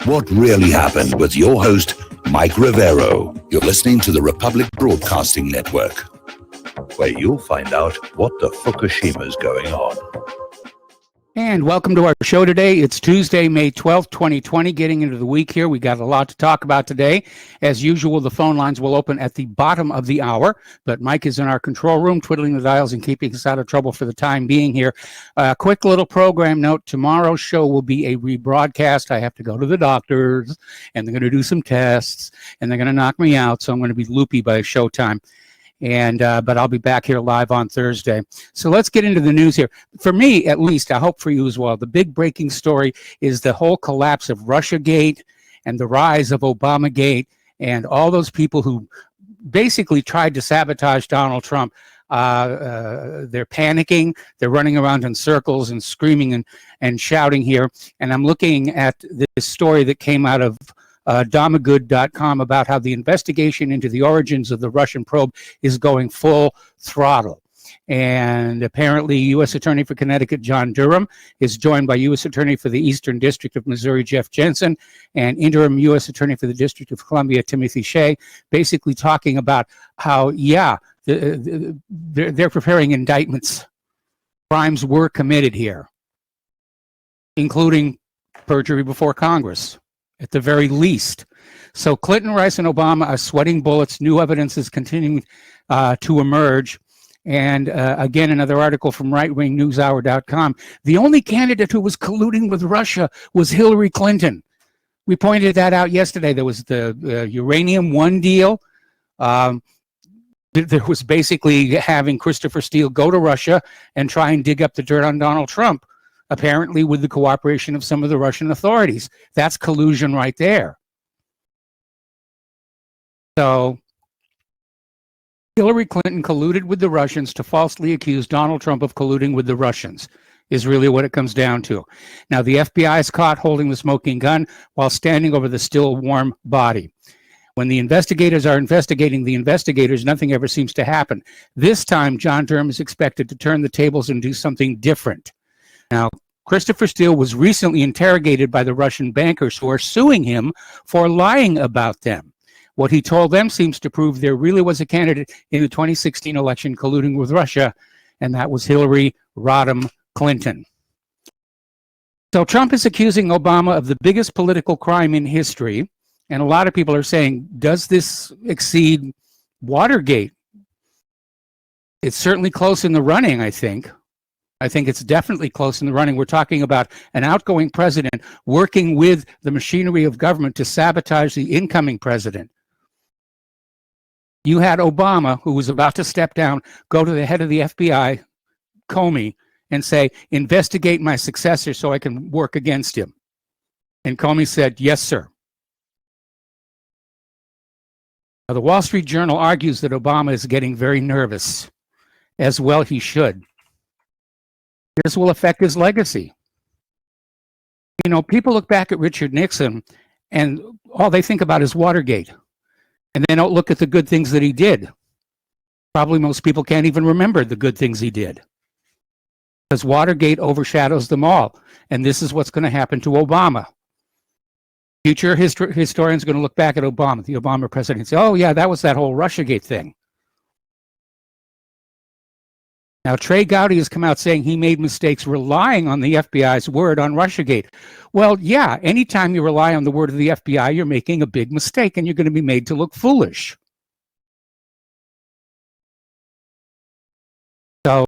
What really happened with your host, Mike Rivero. You're listening to the Republic Broadcasting Network, where you'll find out what the Fukushima's going on. And welcome to our show today. It's Tuesday, May 12th, 2020, getting into the week here. We got a lot to talk about today. As usual, the phone lines will open at the bottom of the hour, but Mike is in our control room, twiddling the dials and keeping us out of trouble for the time being here. Quick little program note, tomorrow's show will be a rebroadcast. I have to go to the doctors, and they're going to do some tests, and they're going to knock me out, so I'm going to be loopy by showtime. But I'll be back here live on Thursday. So let's get into the news here. For me, at least, I hope for you as well, the big breaking story is the whole collapse of Russiagate and the rise of Obamagate and all those people who basically tried to sabotage Donald Trump. They're panicking. They're running around in circles and screaming and shouting here. And I'm looking at this story that came out of Domagood.com about how the investigation into the origins of the Russian probe is going full throttle. And apparently, U.S. Attorney for Connecticut, John Durham, is joined by U.S. Attorney for the Eastern District of Missouri, Jeff Jensen, and interim U.S. Attorney for the District of Columbia, Timothy Shea, basically talking about how, they're preparing indictments. Crimes were committed here, including perjury before Congress, at the very least. So Clinton, Rice, and Obama are sweating bullets. New evidence is continuing to emerge. And again, another article from rightwingnewshour.com. The only candidate who was colluding with Russia was Hillary Clinton. We pointed that out yesterday. There was the Uranium One deal. There was basically having Christopher Steele go to Russia and try and dig up the dirt on Donald Trump, apparently with the cooperation of some of the Russian authorities. That's collusion right there. So Hillary Clinton colluded with the Russians to falsely accuse Donald Trump of colluding with the Russians, is really what it comes down to. Now, the FBI is caught holding the smoking gun while standing over the still warm body. When the investigators are investigating the investigators, nothing ever seems to happen. This time, John Durham is expected to turn the tables and do something different. Now, Christopher Steele was recently interrogated by the Russian bankers who are suing him for lying about them. What he told them seems to prove there really was a candidate in the 2016 election colluding with Russia, and that was Hillary Rodham Clinton. So Trump is accusing Obama of the biggest political crime in history, and a lot of people are saying, does this exceed Watergate? It's certainly close in the running, I think. I think it's definitely close in the running. We're talking about an outgoing president working with the machinery of government to sabotage the incoming president. You had Obama, who was about to step down, go to the head of the FBI, Comey, and say, investigate my successor so I can work against him. And Comey said, yes, sir. Now, the Wall Street Journal argues that Obama is getting very nervous. As well he should. This will affect his legacy. You know, people look back at Richard Nixon and all they think about is Watergate. And they don't look at the good things that he did. Probably most people can't even remember the good things he did. Because Watergate overshadows them all. And this is what's going to happen to Obama. Future historians are going to look back at Obama, the Obama presidency, and say, oh yeah, that was that whole Russiagate thing. Now, Trey Gowdy has come out saying he made mistakes relying on the FBI's word on Russiagate. Well, yeah, anytime you rely on the word of the FBI, you're making a big mistake and you're going to be made to look foolish. So,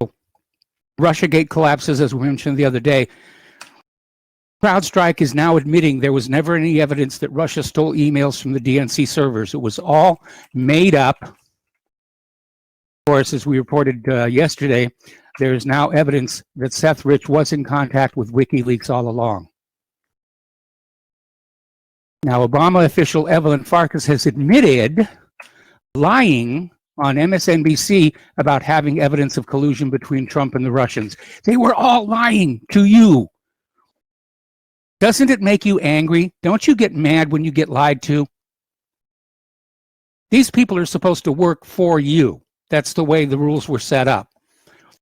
Russiagate collapses, as we mentioned the other day. CrowdStrike is now admitting there was never any evidence that Russia stole emails from the DNC servers. It was all made up. Of course, as we reported yesterday, there is now evidence that Seth Rich was in contact with WikiLeaks all along. Now, Obama official Evelyn Farkas has admitted lying on MSNBC about having evidence of collusion between Trump and the Russians. They were all lying to you. Doesn't it make you angry? Don't you get mad when you get lied to? These people are supposed to work for you. That's the way the rules were set up.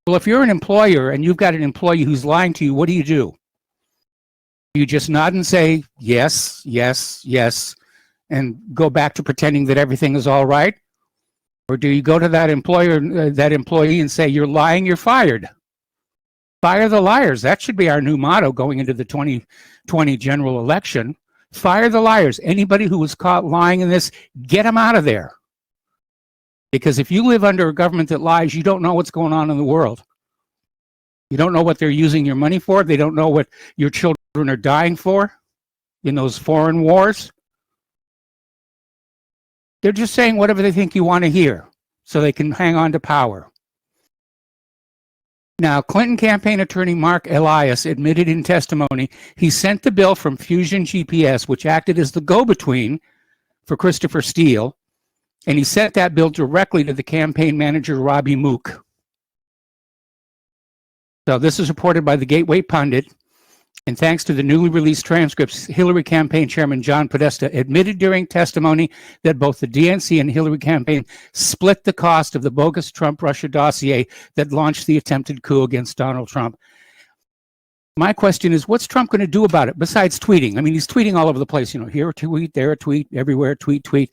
Well, if you're an employer and you've got an employee who's lying to you, what do? You just nod and say, yes, yes, yes, and go back to pretending that everything is all right? Or do you go to that employer, that employee and say, you're lying, you're fired? Fire the liars. That should be our new motto going into the 2020 general election. Fire the liars. Anybody who was caught lying in this, get them out of there. Because if you live under a government that lies, you don't know what's going on in the world. You don't know what they're using your money for. They don't know what your children are dying for in those foreign wars. They're just saying whatever they think you want to hear so they can hang on to power. Now, Clinton campaign attorney Mark Elias admitted in testimony he sent the bill from Fusion GPS, which acted as the go-between for Christopher Steele, and he sent that bill directly to the campaign manager, Robbie Mook. So this is reported by the Gateway Pundit, and thanks to the newly released transcripts, Hillary campaign chairman John Podesta admitted during testimony that both the DNC and Hillary campaign split the cost of the bogus Trump-Russia dossier that launched the attempted coup against Donald Trump. My question is, what's Trump going to do about it besides tweeting? I mean, he's tweeting all over the place, here a tweet, there a tweet, everywhere, tweet, tweet.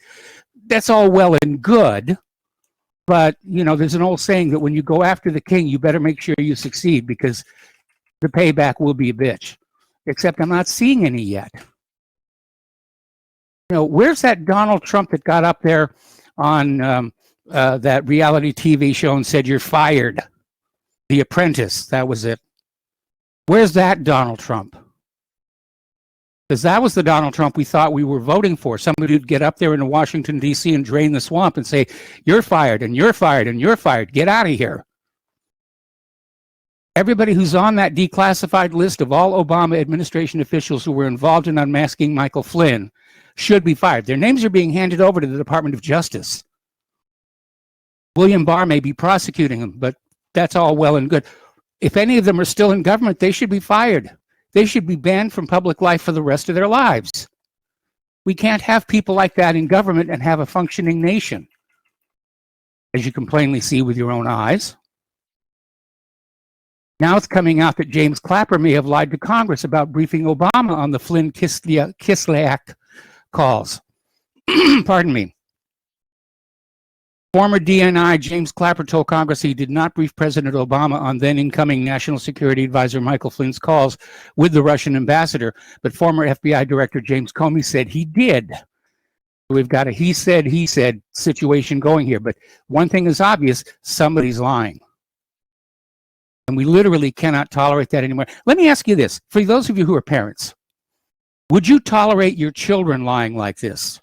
That's all well and good. But, there's an old saying that when you go after the king, you better make sure you succeed because the payback will be a bitch. Except I'm not seeing any yet. Where's that Donald Trump that got up there on that reality TV show and said, you're fired? The Apprentice, that was it. Where's that Donald Trump? Because that was the Donald Trump we thought we were voting for. Somebody who'd get up there in Washington, D.C. and drain the swamp and say, you're fired, and you're fired, and you're fired. Get out of here. Everybody who's on that declassified list of all Obama administration officials who were involved in unmasking Michael Flynn should be fired. Their names are being handed over to the Department of Justice. William Barr may be prosecuting them, but that's all well and good. If any of them are still in government, they should be fired. They should be banned from public life for the rest of their lives. We can't have people like that in government and have a functioning nation, as you can plainly see with your own eyes. Now it's coming out that James Clapper may have lied to Congress about briefing Obama on the Flynn-Kislyak calls. Pardon me. Former DNI James Clapper told Congress he did not brief President Obama on then-incoming National Security Advisor Michael Flynn's calls with the Russian ambassador, but former FBI Director James Comey said he did. We've got a he said situation going here, but one thing is obvious, somebody's lying. And we literally cannot tolerate that anymore. Let me ask you this. For those of you who are parents, would you tolerate your children lying like this?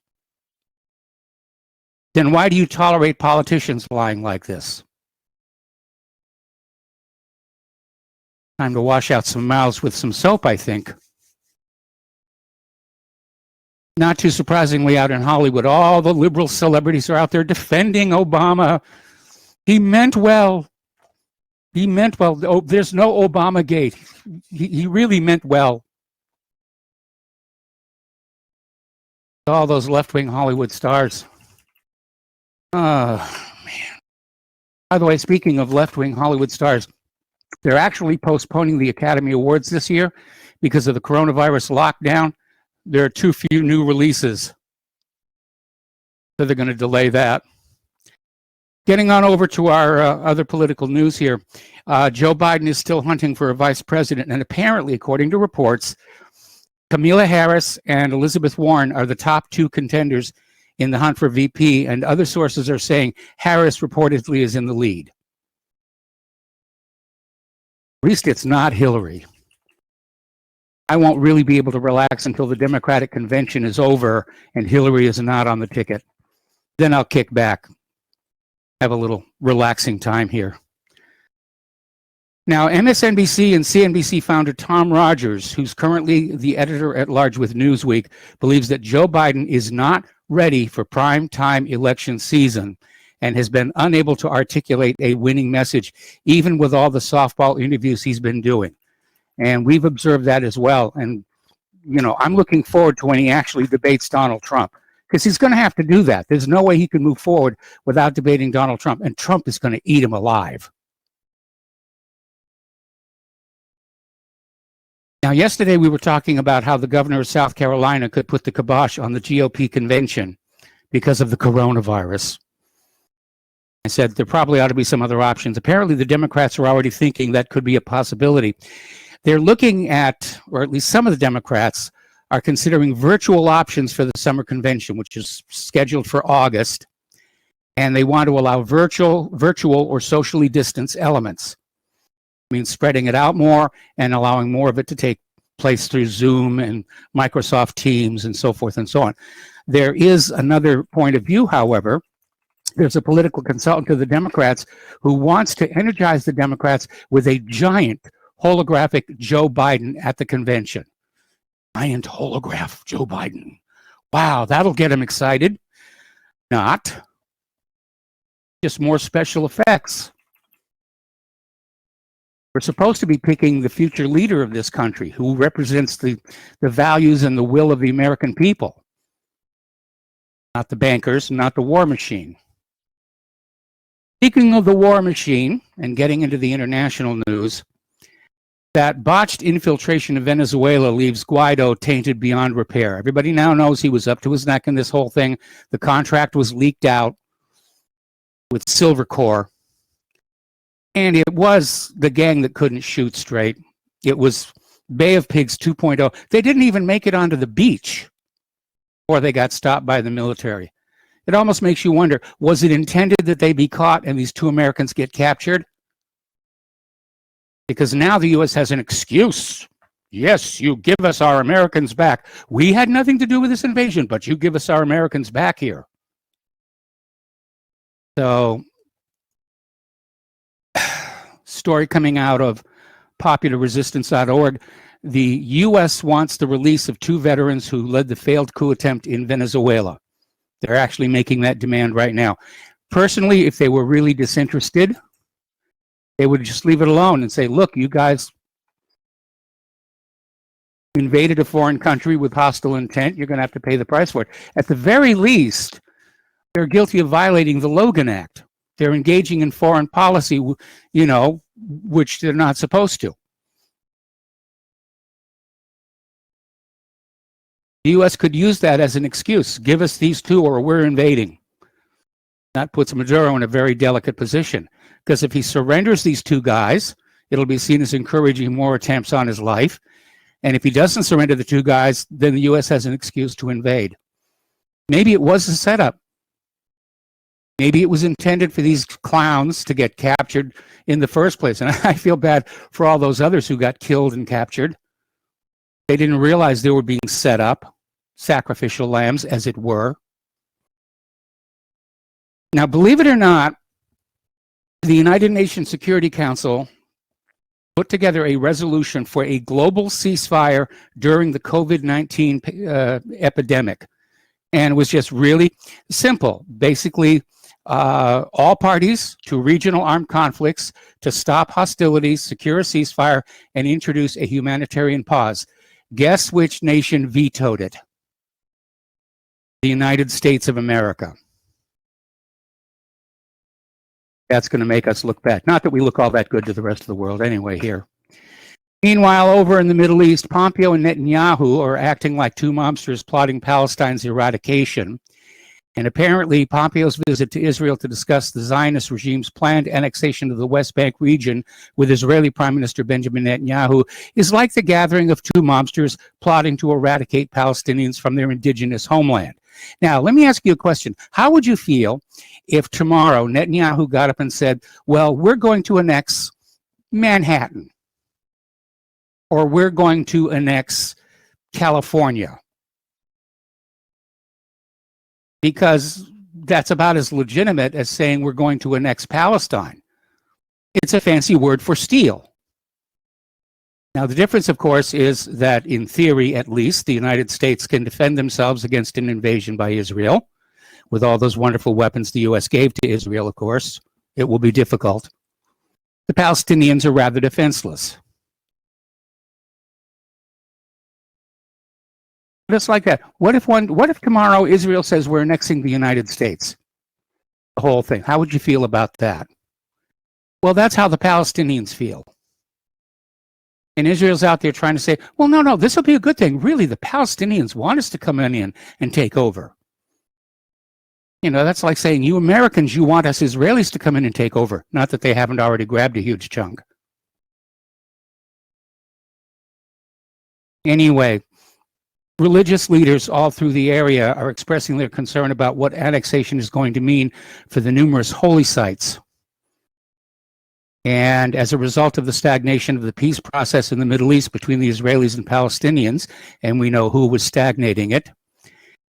Then why do you tolerate politicians lying like this? Time to wash out some mouths with some soap, I think. Not too surprisingly, out in Hollywood, all the liberal celebrities are out there defending Obama. He meant well. He meant well. Oh, there's no Obamagate. He really meant well. All those left-wing Hollywood stars. Oh, man. By the way, speaking of left-wing Hollywood stars, they're actually postponing the Academy Awards this year because of the coronavirus lockdown. There are too few new releases, so they're going to delay that. Getting on over to our other political news here, Joe Biden is still hunting for a vice president, and apparently, according to reports, Kamala Harris and Elizabeth Warren are the top two contenders in the hunt for VP, and other sources are saying Harris reportedly is in the lead. At least it's not Hillary. I won't really be able to relax until the Democratic convention is over and Hillary is not on the ticket. Then I'll kick back. Have a little relaxing time here. Now, MSNBC and CNBC founder Tom Rogers, who's currently the editor-at-large with Newsweek, believes that Joe Biden is not ready for prime-time election season and has been unable to articulate a winning message, even with all the softball interviews he's been doing. And we've observed that as well. And, I'm looking forward to when he actually debates Donald Trump, because he's going to have to do that. There's no way he can move forward without debating Donald Trump, and Trump is going to eat him alive. Now, yesterday we were talking about how the governor of South Carolina could put the kibosh on the GOP convention because of the coronavirus. I said there probably ought to be some other options. Apparently, the Democrats are already thinking that could be a possibility. They're looking at, or at least some of the Democrats are considering virtual options for the summer convention, which is scheduled for August. And they want to allow virtual or socially distanced elements. I mean, spreading it out more and allowing more of it to take place through Zoom and Microsoft Teams and so forth and so on. There is another point of view, however. There's a political consultant to the Democrats who wants to energize the Democrats with a giant holographic Joe Biden at the convention. Giant holograph Joe Biden. Wow, that'll get him excited. Not. Just more special effects. We're supposed to be picking the future leader of this country who represents the values and the will of the American people. Not the bankers, not the war machine. Speaking of the war machine and getting into the international news, that botched infiltration of Venezuela leaves Guaido tainted beyond repair. Everybody now knows he was up to his neck in this whole thing. The contract was leaked out with Silvercore. And it was the gang that couldn't shoot straight. It was Bay of Pigs 2.0. They didn't even make it onto the beach before they got stopped by the military. It almost makes you wonder, was it intended that they be caught and these two Americans get captured? Because now the U.S. has an excuse. Yes, you give us our Americans back. We had nothing to do with this invasion, but you give us our Americans back here. So, story coming out of popularresistance.org, the U.S. wants the release of two veterans who led the failed coup attempt in Venezuela. They're actually making that demand right now. Personally, if they were really disinterested, they would just leave it alone and say, look, you guys invaded a foreign country with hostile intent. You're going to have to pay the price for it. At the very least, they're guilty of violating the Logan Act. They're engaging in foreign policy, you know, which they're not supposed to. The U.S. could use that as an excuse. Give us these two or we're invading. That puts Maduro in a very delicate position. Because if he surrenders these two guys, it'll be seen as encouraging more attempts on his life. And if he doesn't surrender the two guys, then the U.S. has an excuse to invade. Maybe it was a setup. Maybe it was intended for these clowns to get captured in the first place. And I feel bad for all those others who got killed and captured. They didn't realize they were being set up, sacrificial lambs, as it were. Now, believe it or not, the United Nations Security Council put together a resolution for a global ceasefire during the COVID-19 epidemic. And it was just really simple. Basically, all parties to regional armed conflicts to stop hostilities, secure a ceasefire, and introduce a humanitarian pause. Guess which nation vetoed it? The United States of America. That's going to make us look bad. Not that we look all that good to the rest of the world anyway here. Meanwhile, over in the Middle East, Pompeo and Netanyahu are acting like two mobsters plotting Palestine's eradication. And apparently, Pompeo's visit to Israel to discuss the Zionist regime's planned annexation of the West Bank region with Israeli Prime Minister Benjamin Netanyahu is like the gathering of two mobsters plotting to eradicate Palestinians from their indigenous homeland. Now, let me ask you a question. How would you feel if tomorrow Netanyahu got up and said, well, we're going to annex Manhattan, or we're going to annex California? Because that's about as legitimate as saying we're going to annex Palestine. It's a fancy word for steal. Now, the difference, of course, is that in theory, at least, the United States can defend themselves against an invasion by Israel. With all those wonderful weapons the U.S. gave to Israel, of course, it will be difficult. The Palestinians are rather defenseless. Just like that. What if tomorrow Israel says we're annexing the United States? The whole thing. How would you feel about that? Well, that's how the Palestinians feel. And Israel's out there trying to say, well, no, this will be a good thing. Really, the Palestinians want us to come in and take over. You know, that's like saying, you Americans, you want us Israelis to come in and take over. Not that they haven't already grabbed a huge chunk. Anyway, religious leaders all through the area are expressing their concern about what annexation is going to mean for the numerous holy sites. And as a result of the stagnation of the peace process in the Middle East between the Israelis and Palestinians, and we know who was stagnating it,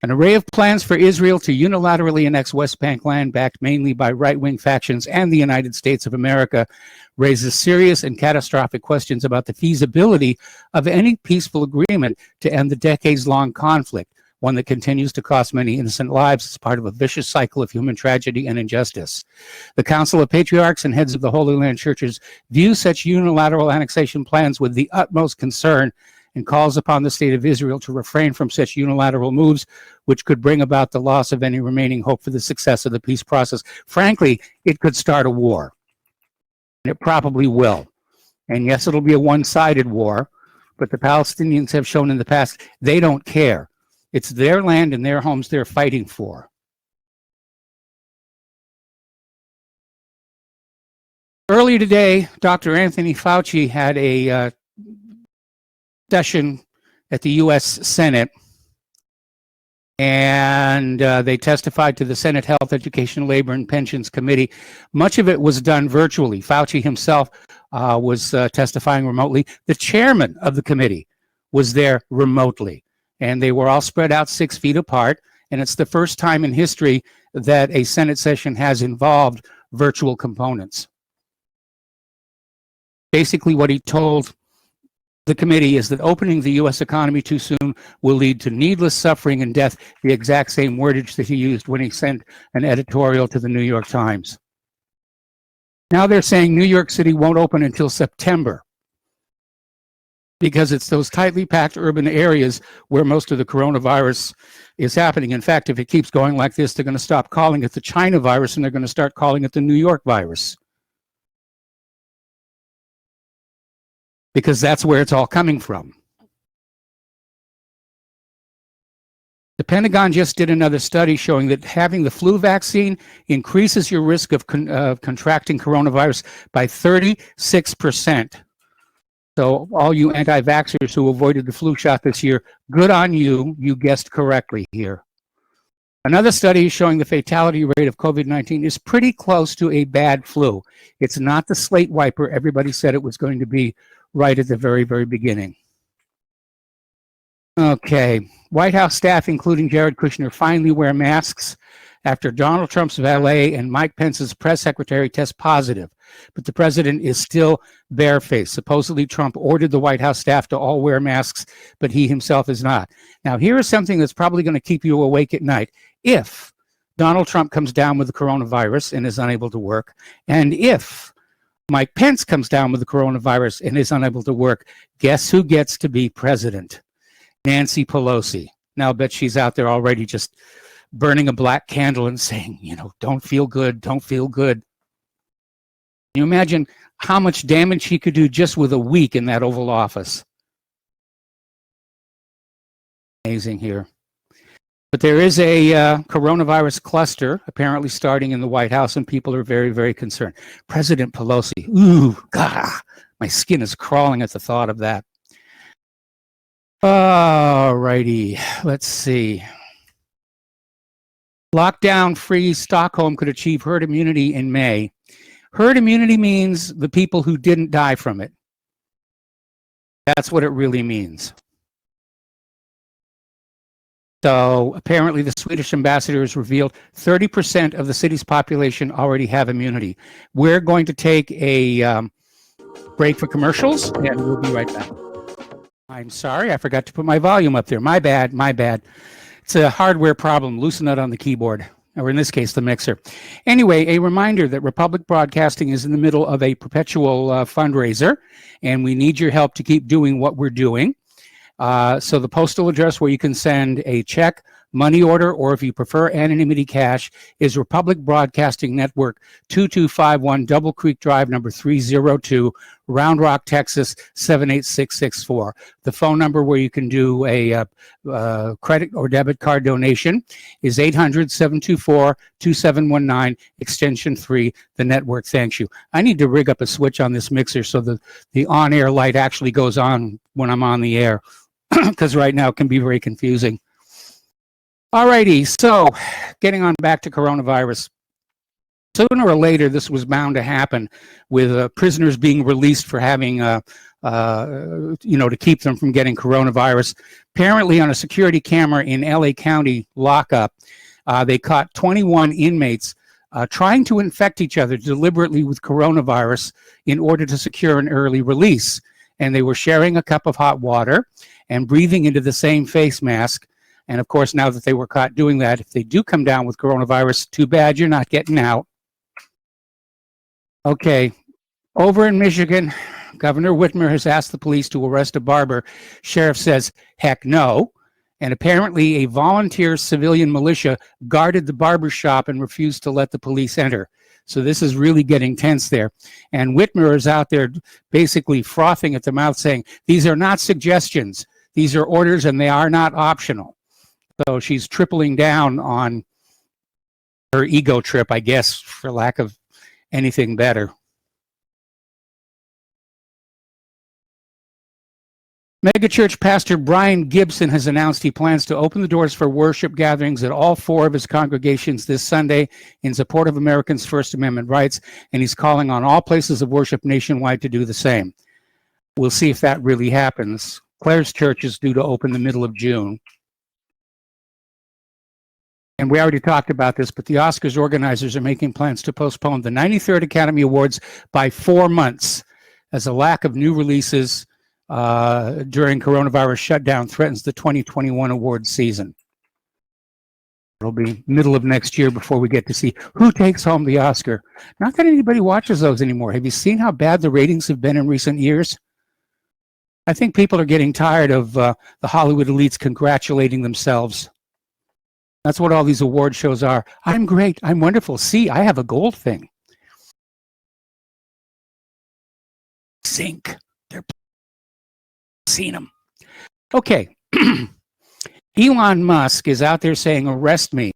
an array of plans for Israel to unilaterally annex West Bank land backed mainly by right-wing factions and the United States of America raises serious and catastrophic questions about the feasibility of any peaceful agreement to end the decades-long conflict, one that continues to cost many innocent lives as part of a vicious cycle of human tragedy and injustice. The Council of Patriarchs and heads of the Holy Land churches view such unilateral annexation plans with the utmost concern and calls upon the state of Israel to refrain from such unilateral moves, which could bring about the loss of any remaining hope for the success of the peace process. Frankly, it could start a war. And it probably will. And yes, it'll be a one-sided war, but the Palestinians have shown in the past they don't care. It's their land and their homes they're fighting for. Earlier today, Dr. Anthony Fauci had a session at the U.S. Senate, and they testified to the Senate Health, Education, Labor, and Pensions Committee. Much of it was done virtually. Fauci himself was testifying remotely. The chairman of the committee was there remotely, and they were all spread out 6 feet apart, and it's the first time in history that a Senate session has involved virtual components. Basically, what he told the committee is that opening the U.S. economy too soon will lead to needless suffering and death, the exact same wordage that he used when he sent an editorial to the New York Times. Now they're saying New York City won't open until September because it's those tightly packed urban areas where most of the coronavirus is happening. In fact, if it keeps going like this, they're going to stop calling it the China virus and they're going to start calling it the New York virus, because that's where it's all coming from. The Pentagon just did another study showing that having the flu vaccine increases your risk of contracting coronavirus by 36%. So all you anti-vaxxers who avoided the flu shot this year, good on you. You guessed correctly here. Another study is showing the fatality rate of COVID-19 is pretty close to a bad flu. It's not the slate wiper everybody said it was going to be right at the very, very beginning. Okay, White House staff, including Jared Kushner, finally wear masks after Donald Trump's valet and Mike Pence's press secretary test positive. But the president is still barefaced. Supposedly, Trump ordered the White House staff to all wear masks, but he himself is not. Now, here is something that's probably going to keep you awake at night. If Donald Trump comes down with the coronavirus and is unable to work, and if Mike Pence comes down with the coronavirus and is unable to work, guess who gets to be president? Nancy Pelosi. Now, I bet she's out there already just burning a black candle and saying, you know, don't feel good, don't feel good. Can you imagine how much damage she could do just with a week in that Oval Office? Amazing here. But there is a coronavirus cluster apparently starting in the White House, and people are very, very concerned. President Pelosi, ooh, God, my skin is crawling at the thought of that. All righty, let's see. Lockdown-free Stockholm could achieve herd immunity in May. Herd immunity means the people who didn't die from it. That's what it really means. So apparently the Swedish ambassador has revealed 30% of the city's population already have immunity. We're going to take a break for commercials, and we'll be right back. I'm sorry, I forgot to put my volume up there. My bad, my bad. It's a hardware problem. Loosen it on the keyboard, or in this case, the mixer. Anyway, a reminder that Republic Broadcasting is in the middle of a perpetual fundraiser, and we need your help to keep doing what we're doing. So the postal address where you can send a check, money order, or if you prefer anonymity cash is Republic Broadcasting Network, 2251 Double Creek Drive, number 302, Round Rock, Texas 78664. The phone number where you can do a credit or debit card donation is 800-724-2719, extension 3. The network thanks you. I need to rig up a switch on this mixer so the on-air light actually goes on when I'm on the air, because right now it can be very confusing. Alrighty, so getting on back to coronavirus. Sooner or later, this was bound to happen with prisoners being released for having, to keep them from getting coronavirus. Apparently, on a security camera in LA County lockup, they caught 21 inmates trying to infect each other deliberately with coronavirus in order to secure an early release. And they were sharing a cup of hot water and breathing into the same face mask. And of course, now that they were caught doing that, if they do come down with coronavirus, too bad you're not getting out. Okay, over in Michigan, Governor Whitmer has asked the police to arrest a barber. Sheriff says, heck no. And apparently a volunteer civilian militia guarded the barber shop and refused to let the police enter. So this is really getting tense there. And Whitmer is out there basically frothing at the mouth saying, these are not suggestions. These are orders and they are not optional. So she's tripling down on her ego trip, I guess, for lack of anything better. Megachurch pastor Brian Gibson has announced he plans to open the doors for worship gatherings at all 4 of his congregations this Sunday in support of Americans' First Amendment rights, and he's calling on all places of worship nationwide to do the same. We'll see if that really happens. Claire's church is due to open the middle of June. And we already talked about this, but the Oscars organizers are making plans to postpone the 93rd Academy Awards by 4 months as a lack of new releases during coronavirus shutdown threatens the 2021 awards season. It'll be middle of next year before we get to see who takes home the Oscar. Not that anybody watches those anymore. Have you seen how bad the ratings have been in recent years? I think people are getting tired of the Hollywood elites congratulating themselves. That's what all these award shows are. I'm great. I'm wonderful. See, I have a gold thing. Zinc. They're seen them. Okay. Elon Musk is out there saying, arrest me.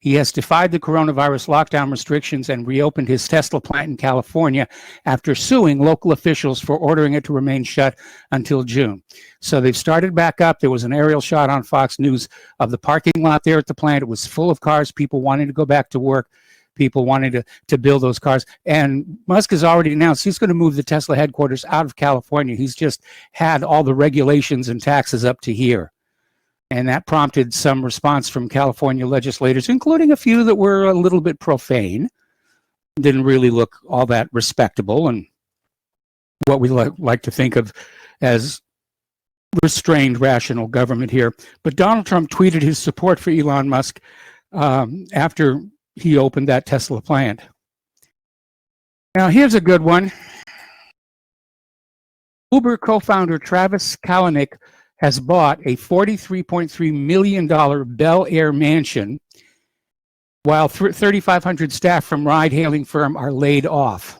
He has defied the coronavirus lockdown restrictions and reopened his Tesla plant in California after suing local officials for ordering it to remain shut until June. So they've started back up. There was an aerial shot on Fox News of the parking lot there at the plant. It was full of cars, people wanting to go back to work, people wanting to build those cars. And Musk has already announced he's going to move the Tesla headquarters out of California. He's just had all the regulations and taxes up to here. And that prompted some response from California legislators, including a few that were a little bit profane, didn't really look all that respectable, and what we like to think of as restrained, rational government here. But Donald Trump tweeted his support for Elon Musk after he opened that Tesla plant. Now, here's a good one. Uber co-founder Travis Kalanick has bought a $43.3 million Bel Air mansion while 3,500 staff from ride-hailing firm are laid off.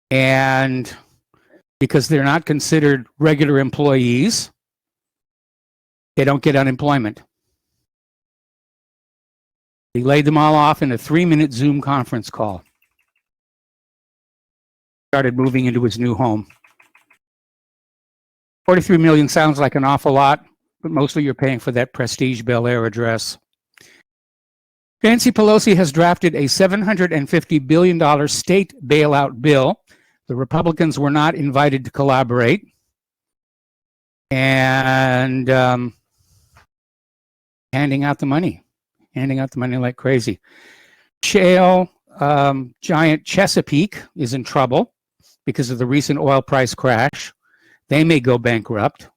And because they're not considered regular employees, they don't get unemployment. He laid them all off in a 3-minute Zoom conference call. Started moving into his new home. 43 million sounds like an awful lot, but mostly you're paying for that prestige Bel Air address. Nancy Pelosi has drafted a $750 billion state bailout bill. The Republicans were not invited to collaborate. And handing out the money like crazy. Shale giant Chesapeake is in trouble because of the recent oil price crash. They may go bankrupt.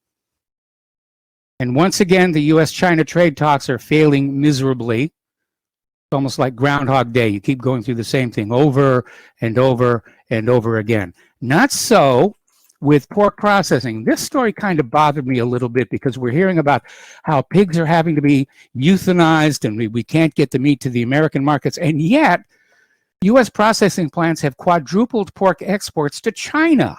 And once again, the U.S.-China trade talks are failing miserably. It's almost like Groundhog Day. You keep going through the same thing over and over and over again. Not so with pork processing. This story kind of bothered me a little bit because we're hearing about how pigs are having to be euthanized and we can't get the meat to the American markets. And yet, U.S. processing plants have quadrupled pork exports to China.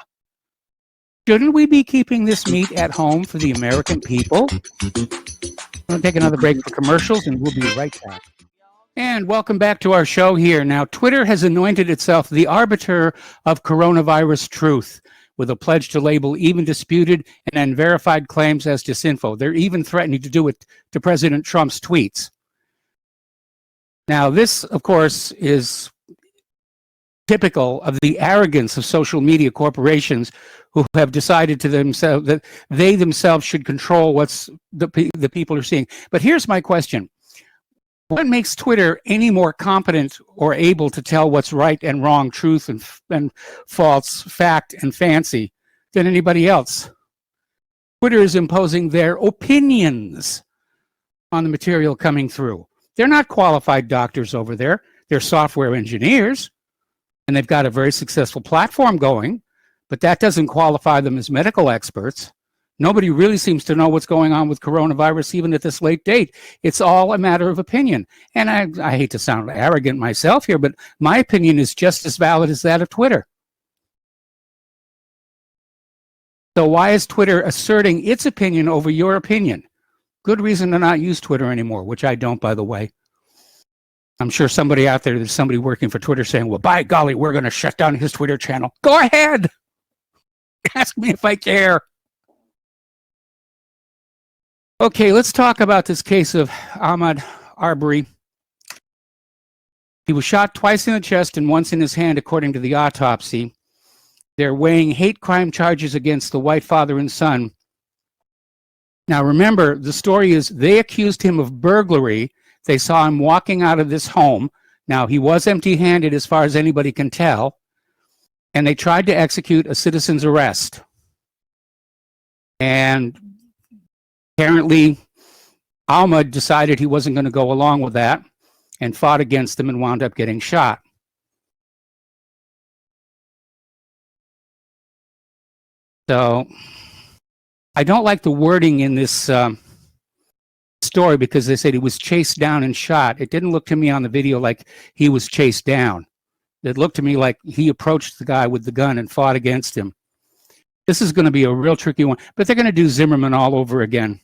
Shouldn't we be keeping this meat at home for the American people? I'm going to take another break for commercials, and we'll be right back. And welcome back to our show here. Now, Twitter has anointed itself the arbiter of coronavirus truth with a pledge to label even disputed and unverified claims as disinfo. They're even threatening to do it to President Trump's tweets. Now, this, of course, is typical of the arrogance of social media corporations who have decided to themselves that they themselves should control what's the people are seeing. But here's my question. What makes Twitter any more competent or able to tell what's right and wrong, truth and false, fact and fancy than anybody else? Twitter is imposing their opinions on the material coming through. They're not qualified doctors over there. They're software engineers, and they've got a very successful platform going, but that doesn't qualify them as medical experts. Nobody really seems to know what's going on with coronavirus, even at this late date. It's all a matter of opinion. And I hate to sound arrogant myself here, but my opinion is just as valid as that of Twitter. So why is Twitter asserting its opinion over your opinion? Good reason to not use Twitter anymore, which I don't, by the way. I'm sure somebody out there, there's somebody working for Twitter saying, well, by golly, we're going to shut down his Twitter channel. Go ahead. Ask me if I care. Okay, let's talk about this case of Ahmad Arbor. He was shot twice in the chest and once in his hand, according to the autopsy. They're weighing hate crime charges against the white father and son. Now, remember, the story is they accused him of burglary. They saw him walking out of this home. Now, he was empty-handed as far as anybody can tell. And they tried to execute a citizen's arrest. And apparently, Ahmad decided he wasn't going to go along with that and fought against them and wound up getting shot. So, I don't like the wording in this story because they said he was chased down and shot. It didn't look to me on the video like he was chased down. It looked to me like he approached the guy with the gun and fought against him. This is going to be a real tricky one, but they're going to do Zimmerman all over again.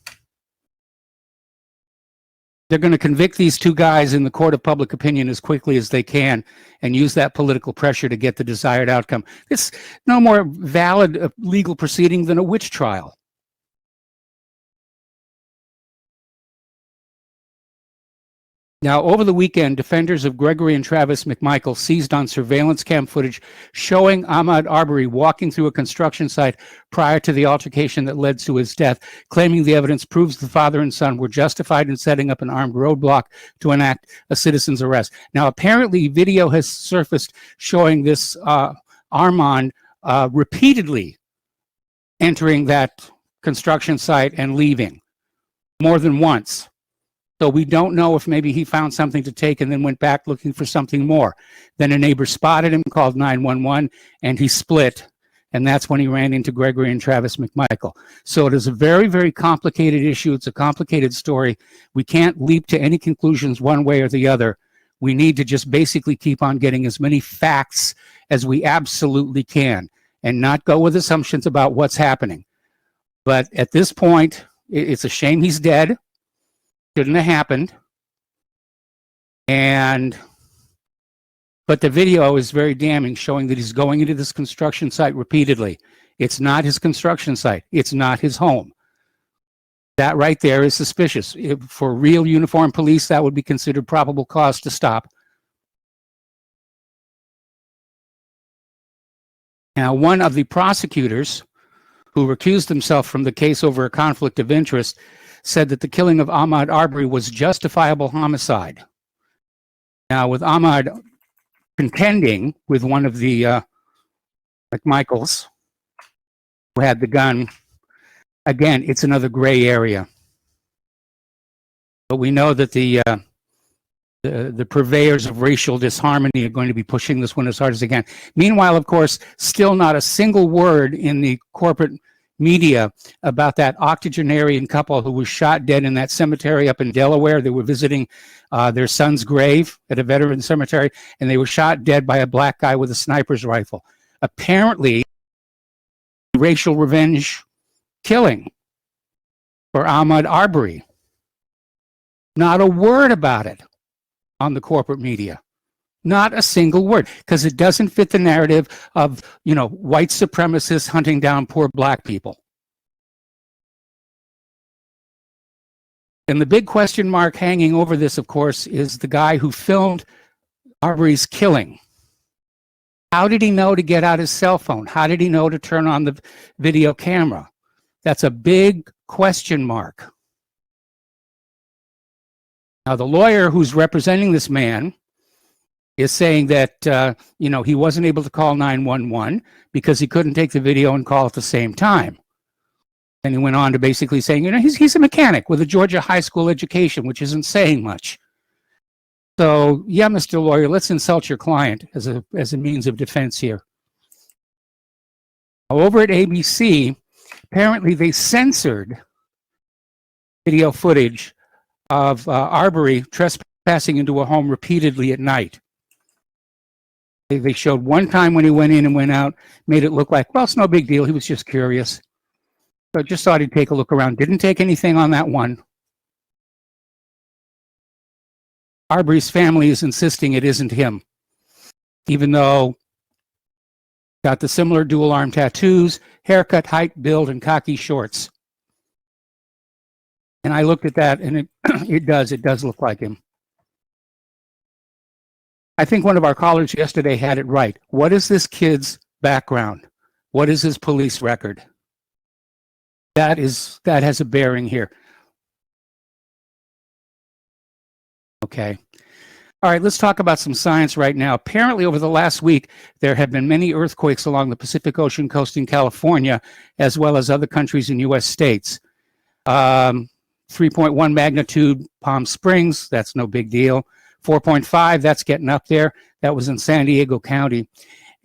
They're going to convict these two guys in the court of public opinion as quickly as they can and use that political pressure to get the desired outcome. It's no more valid legal proceeding than a witch trial. Now, over the weekend, defenders of Gregory and Travis Mcmichael seized on surveillance cam footage showing Ahmad Arbor walking through a construction site prior to the altercation that led to his death, claiming the evidence proves the father and son were justified in setting up an armed roadblock to enact a citizen's arrest. Now, apparently, video has surfaced showing this Arman repeatedly entering that construction site and leaving more than once. So we don't know if maybe he found something to take and then went back looking for something more. Then a neighbor spotted him, called 911, and he split. And that's when he ran into Gregory and Travis Mcmichael. So it is a very, very complicated issue. It's a complicated story. We can't leap to any conclusions one way or the other. We need to just basically keep on getting as many facts as we absolutely can and not go with assumptions about what's happening. But at this point, it's a shame he's dead. Shouldn't have happened. But the video is very damning, showing that he's going into this construction site repeatedly. It's not his construction site. It's not his home. That right there is suspicious. For real uniformed police, that would be considered probable cause to stop. Now, one of the prosecutors who recused himself from the case over a conflict of interest said that the killing of Ahmad Arbor was justifiable homicide. Now, with Ahmad contending with one of the Mcmichaels who had the gun, again, it's another gray area. But we know that the purveyors of racial disharmony are going to be pushing this one as hard as they can. Meanwhile, of course, still not a single word in the corporate media about that octogenarian couple who was shot dead in that cemetery up in Delaware. They were visiting their son's grave at a veteran cemetery, and they were shot dead by a black guy with a sniper's rifle. Apparently, racial revenge killing for Ahmad Arbery. Not a word about it on the corporate media. Not a single word, because it doesn't fit the narrative of, white supremacists hunting down poor black people. And the big question mark hanging over this, of course, is the guy who filmed Arbery's killing. How did he know to get out his cell phone? How did he know to turn on the video camera? That's a big question mark. Now, the lawyer who's representing this man is saying that, he wasn't able to call 911 because he couldn't take the video and call at the same time. And he went on to basically saying, he's a mechanic with a Georgia high school education, which isn't saying much. So, yeah, Mr. Lawyer, let's insult your client as a means of defense here. Now, over at ABC, apparently they censored video footage of Arbery trespassing into a home repeatedly at night. They showed one time when he went in and went out, made it look like, well, it's no big deal. He was just curious. So just thought he'd take a look around. Didn't take anything on that one. Arbery's family is insisting it isn't him, even though got the similar dual arm tattoos, haircut, height, build, and khaki shorts. And I looked at that, and it does look like him. I think one of our callers yesterday had it right. What is this kid's background? What is his police record? That has a bearing here. Okay. All right, let's talk about some science right now. Apparently, over the last week, there have been many earthquakes along the Pacific Ocean coast in California, as well as other countries in U.S. states. 3.1 magnitude, Palm Springs, that's no big deal. 4.5, that's getting up there. That was in San Diego County.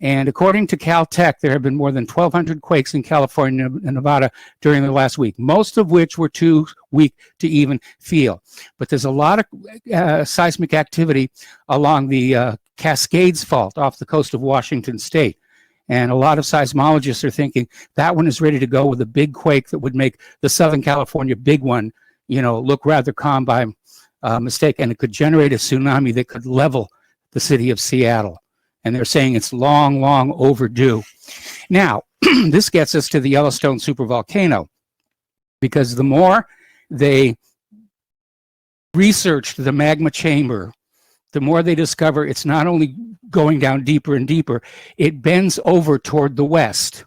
And according to Caltech, there have been more than 1,200 quakes in California and Nevada during the last week, most of which were too weak to even feel. But there's a lot of seismic activity along the Cascades Fault off the coast of Washington State. And a lot of seismologists are thinking that one is ready to go with a big quake that would make the Southern California big one, look rather calm by mistake. And it could generate a tsunami that could level the city of Seattle. And they're saying it's long, long overdue. Now, this gets us to the Yellowstone supervolcano, because the more they researched the magma chamber, the more they discover it's not only going down deeper and deeper, it bends over toward the west.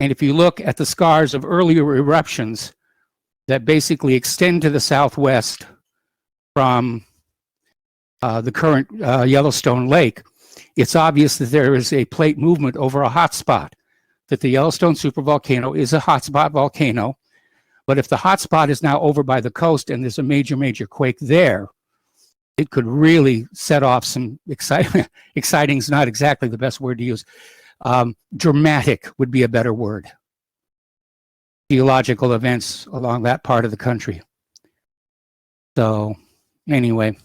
And if you look at the scars of earlier eruptions that basically extend to the southwest from the current Yellowstone Lake, it's obvious that there is a plate movement over a hotspot, that the Yellowstone supervolcano is a hotspot volcano. But if the hotspot is now over by the coast and there's a major, major quake there, it could really set off some exciting is not exactly the best word to use. Dramatic would be a better word. Geological events along that part of the country. So anyway,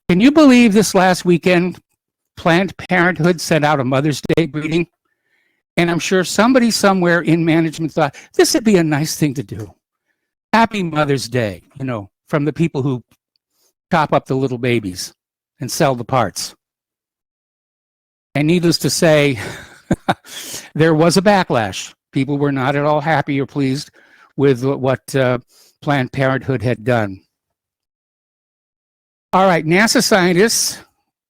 can you believe this last weekend Planned Parenthood sent out a Mother's Day greeting? And I'm sure somebody somewhere in management thought this would be a nice thing to do. Happy Mother's Day, from the people who chop up the little babies and sell the parts. And needless to say, there was a backlash. People were not at all happy or pleased with what Planned Parenthood had done. All right, NASA scientists,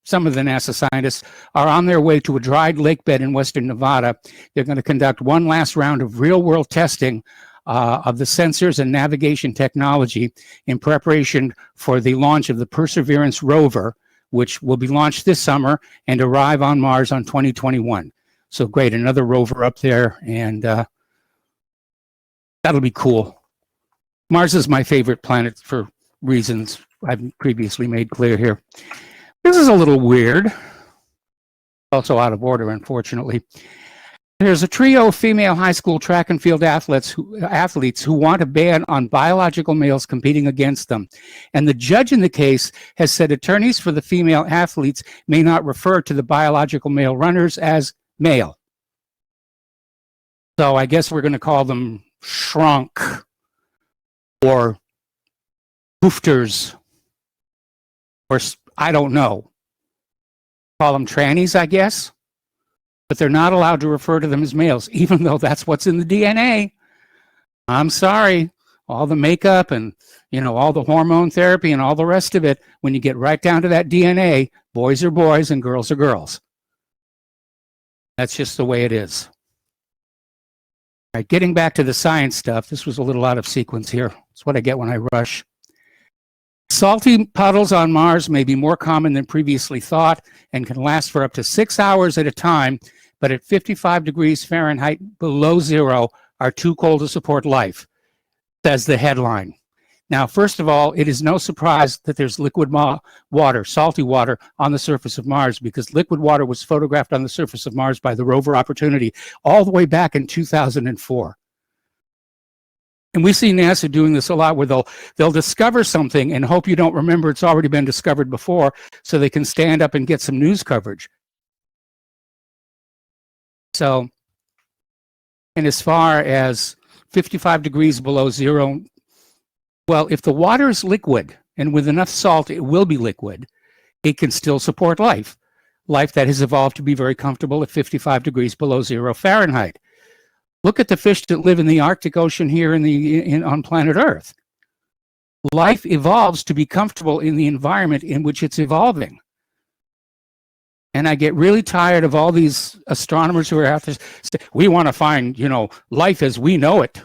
some of the NASA scientists, are on their way to a dried lake bed in western Nevada. They're going to conduct one last round of real-world testing of the sensors and navigation technology in preparation for the launch of the Perseverance rover, which will be launched this summer and arrive on Mars on 2021. So great, another rover up there, and that'll be cool. Mars is my favorite planet for reasons I've previously made clear here. This is a little weird, also out of order, unfortunately. There's a trio of female high school track and field athletes who want a ban on biological males competing against them. And the judge in the case has said attorneys for the female athletes may not refer to the biological male runners as male. So I guess we're going to call them shrunk or hoofters, or I don't know. Call them trannies, I guess. But they're not allowed to refer to them as males, even though that's what's in the DNA. I'm sorry. All the makeup and, all the hormone therapy and all the rest of it, when you get right down to that DNA, boys are boys and girls are girls. That's just the way it is. All right, getting back to the science stuff, this was a little out of sequence here. It's what I get when I rush. Salty puddles on Mars may be more common than previously thought and can last for up to 6 hours at a time, but at 55 degrees Fahrenheit below zero are too cold to support life, says the headline. Now, first of all, it is no surprise that there's liquid water, salty water, on the surface of Mars, because liquid water was photographed on the surface of Mars by the rover Opportunity all the way back in 2004. And we see NASA doing this a lot, where they'll discover something and hope you don't remember it's already been discovered before, so they can stand up and get some news coverage. So, and as far as 55 degrees below zero, well, if the water is liquid and with enough salt, it will be liquid, it can still support life. Life that has evolved to be very comfortable at 55 degrees below zero Fahrenheit. Look at the fish that live in the Arctic Ocean here on planet Earth. Life evolves to be comfortable in the environment in which it's evolving. And I get really tired of all these astronomers who are out there saying, we want to find, life as we know it.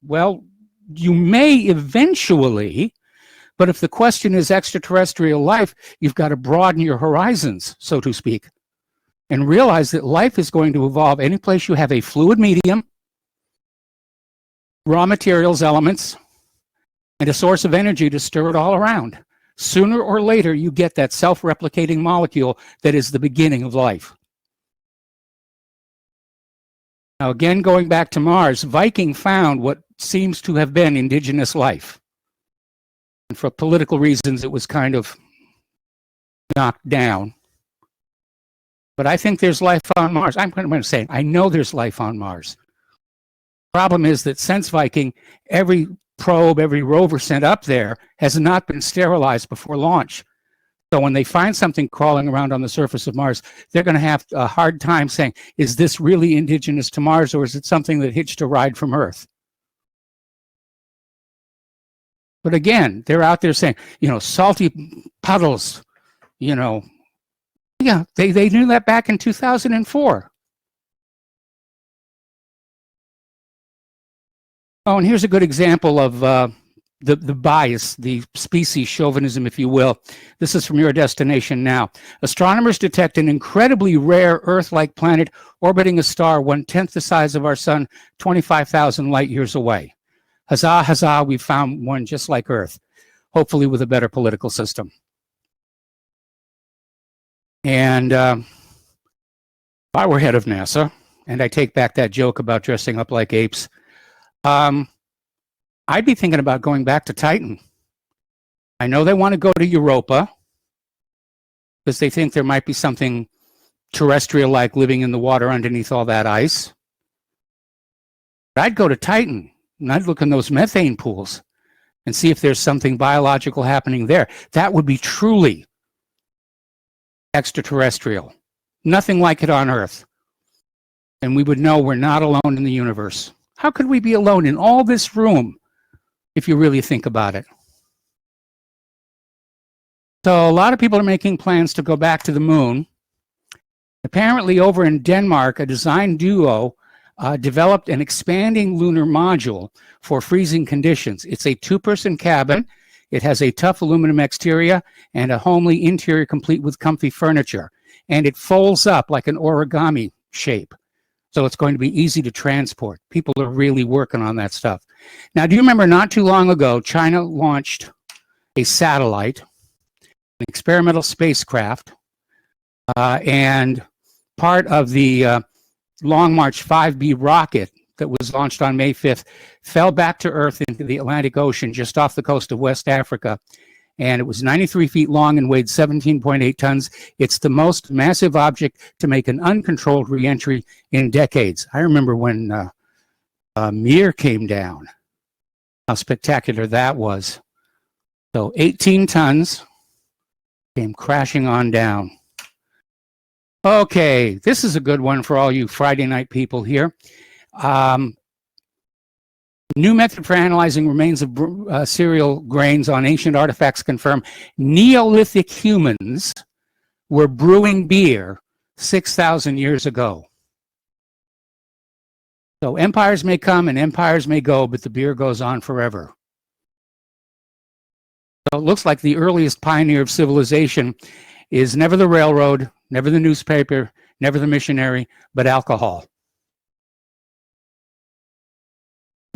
Well, you may eventually, but if the question is extraterrestrial life, you've got to broaden your horizons, so to speak, and realize that life is going to evolve any place you have a fluid medium, raw materials, elements, and a source of energy to stir it all around. Sooner or later, you get that self-replicating molecule that is the beginning of life. Now, again, going back to Mars, Viking found what seems to have been indigenous life. And for political reasons, it was kind of knocked down. But I think there's life on Mars. I'm going to say, I know there's life on Mars. Problem is that since Viking, every probe, every rover sent up there has not been sterilized before launch. So when they find something crawling around on the surface of Mars, they're going to have a hard time saying, is this really indigenous to Mars, or is it something that hitched a ride from Earth? But again, they're out there saying, salty puddles, yeah, they knew that back in 2004. Oh, and here's a good example of the bias, the species chauvinism, if you will. This is from Your Destination Now. Astronomers detect an incredibly rare Earth-like planet orbiting a star 1/10 the size of our sun, 25,000 light years away. Huzzah, huzzah, we found one just like Earth, hopefully with a better political system. And if I were head of NASA, and I take back that joke about dressing up like apes, I'd be thinking about going back to Titan. I know they want to go to Europa because they think there might be something terrestrial-like living in the water underneath all that ice. But I'd go to Titan, and I'd look in those methane pools and see if there's something biological happening there. That would be truly extraterrestrial. Nothing like it on Earth. And we would know we're not alone in the universe. How could we be alone in all this room if you really think about it? So a lot of people are making plans to go back to the moon. Apparently over in Denmark, a design duo developed an expanding lunar module for freezing conditions. It's a two-person cabin. It has a tough aluminum exterior and a homely interior complete with comfy furniture. And it folds up like an origami shape. So it's going to be easy to transport. People are really working on that stuff. Now, do you remember not too long ago, China launched a satellite, an experimental spacecraft, and part of the Long March 5B rocket that was launched on May 5th fell back to Earth into the Atlantic Ocean just off the coast of West Africa. And it was 93 feet long and weighed 17.8 tons. It's the most massive object to make an uncontrolled reentry in decades. I remember when Mir came down, how spectacular that was. So 18 tons came crashing on down. Okay, this is a good one for all you Friday night people here. New method for analyzing remains of cereal grains on ancient artifacts confirm Neolithic humans were brewing beer 6,000 years ago. So empires may come and empires may go, but the beer goes on forever. So it looks like the earliest pioneer of civilization is never the railroad, never the newspaper, never the missionary, but alcohol.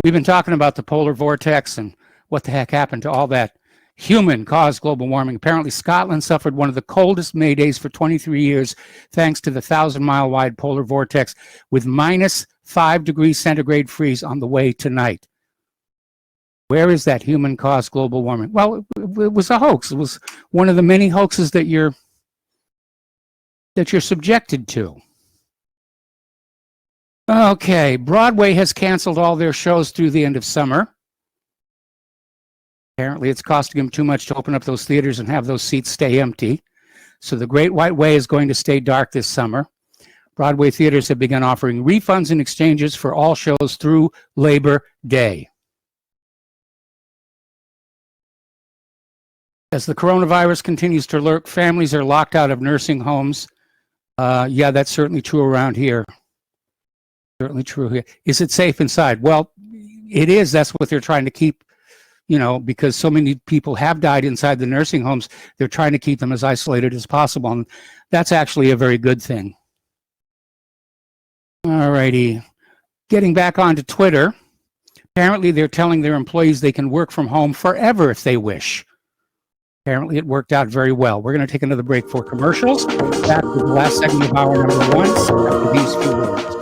We've been talking about the polar vortex and what the heck happened to all that human-caused global warming. Apparently, Scotland suffered one of the coldest May days for 23 years, thanks to the 1,000-mile-wide polar vortex, with minus 5 degrees centigrade freeze on the way tonight. Where is that human-caused global warming? Well, it was a hoax. It was one of the many hoaxes that you're subjected to. Okay, Broadway has canceled all their shows through the end of summer. Apparently, it's costing them too much to open up those theaters and have those seats stay empty. So the Great White Way is going to stay dark this summer. Broadway theaters have begun offering refunds and exchanges for all shows through Labor Day. As the coronavirus continues to lurk, families are locked out of nursing homes. Yeah, that's certainly true around here. Certainly true here. Is it safe inside? Well, it is. That's what they're trying to keep, you know, because so many people have died inside the nursing homes. They're trying to keep them as isolated as possible. And that's actually a very good thing. All righty. Getting back onto Twitter. Apparently, they're telling their employees they can work from home forever if they wish. Apparently, it worked out very well. We're going to take another break for commercials. Back with the last segment of hour number 1 after these few words.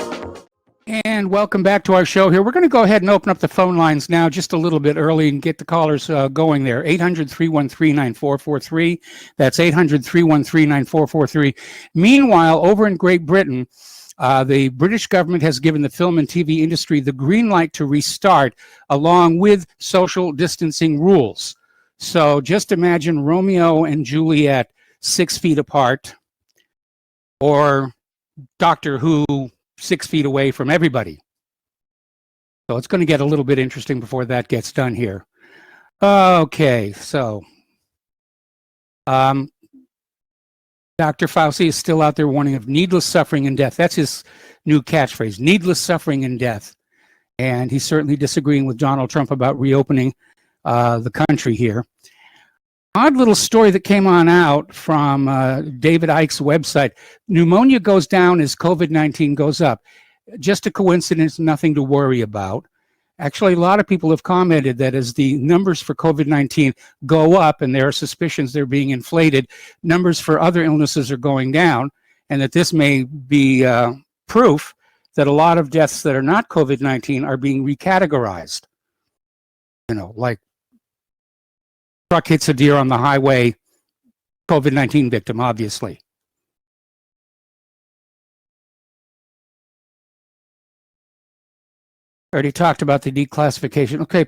And welcome back to our show here. We're going to go ahead and open up the phone lines now just a little bit early and get the callers going there. 800-313-9443. That's 800-313-9443. Meanwhile, over in Great Britain, the British government has given the film and TV industry the green light to restart along with social distancing rules. So just imagine Romeo and Juliet 6 feet apart, or Doctor Who 6 feet away from everybody. So it's going to get a little bit interesting before that gets done here. Okay, so Dr. Fauci is still out there warning of needless suffering and death. That's his new catchphrase, needless suffering and death. And he's certainly disagreeing with Donald Trump about reopening the country here. Odd little story that came on out from David Icke's website. Pneumonia goes down as COVID-19 goes up. Just a coincidence, nothing to worry about. Actually, a lot of people have commented that as the numbers for COVID-19 go up and there are suspicions they're being inflated, numbers for other illnesses are going down, and that this may be proof that a lot of deaths that are not COVID-19 are being recategorized. You know, like truck hits a deer on the highway, COVID-19 victim, obviously. Already talked about the declassification. Okay,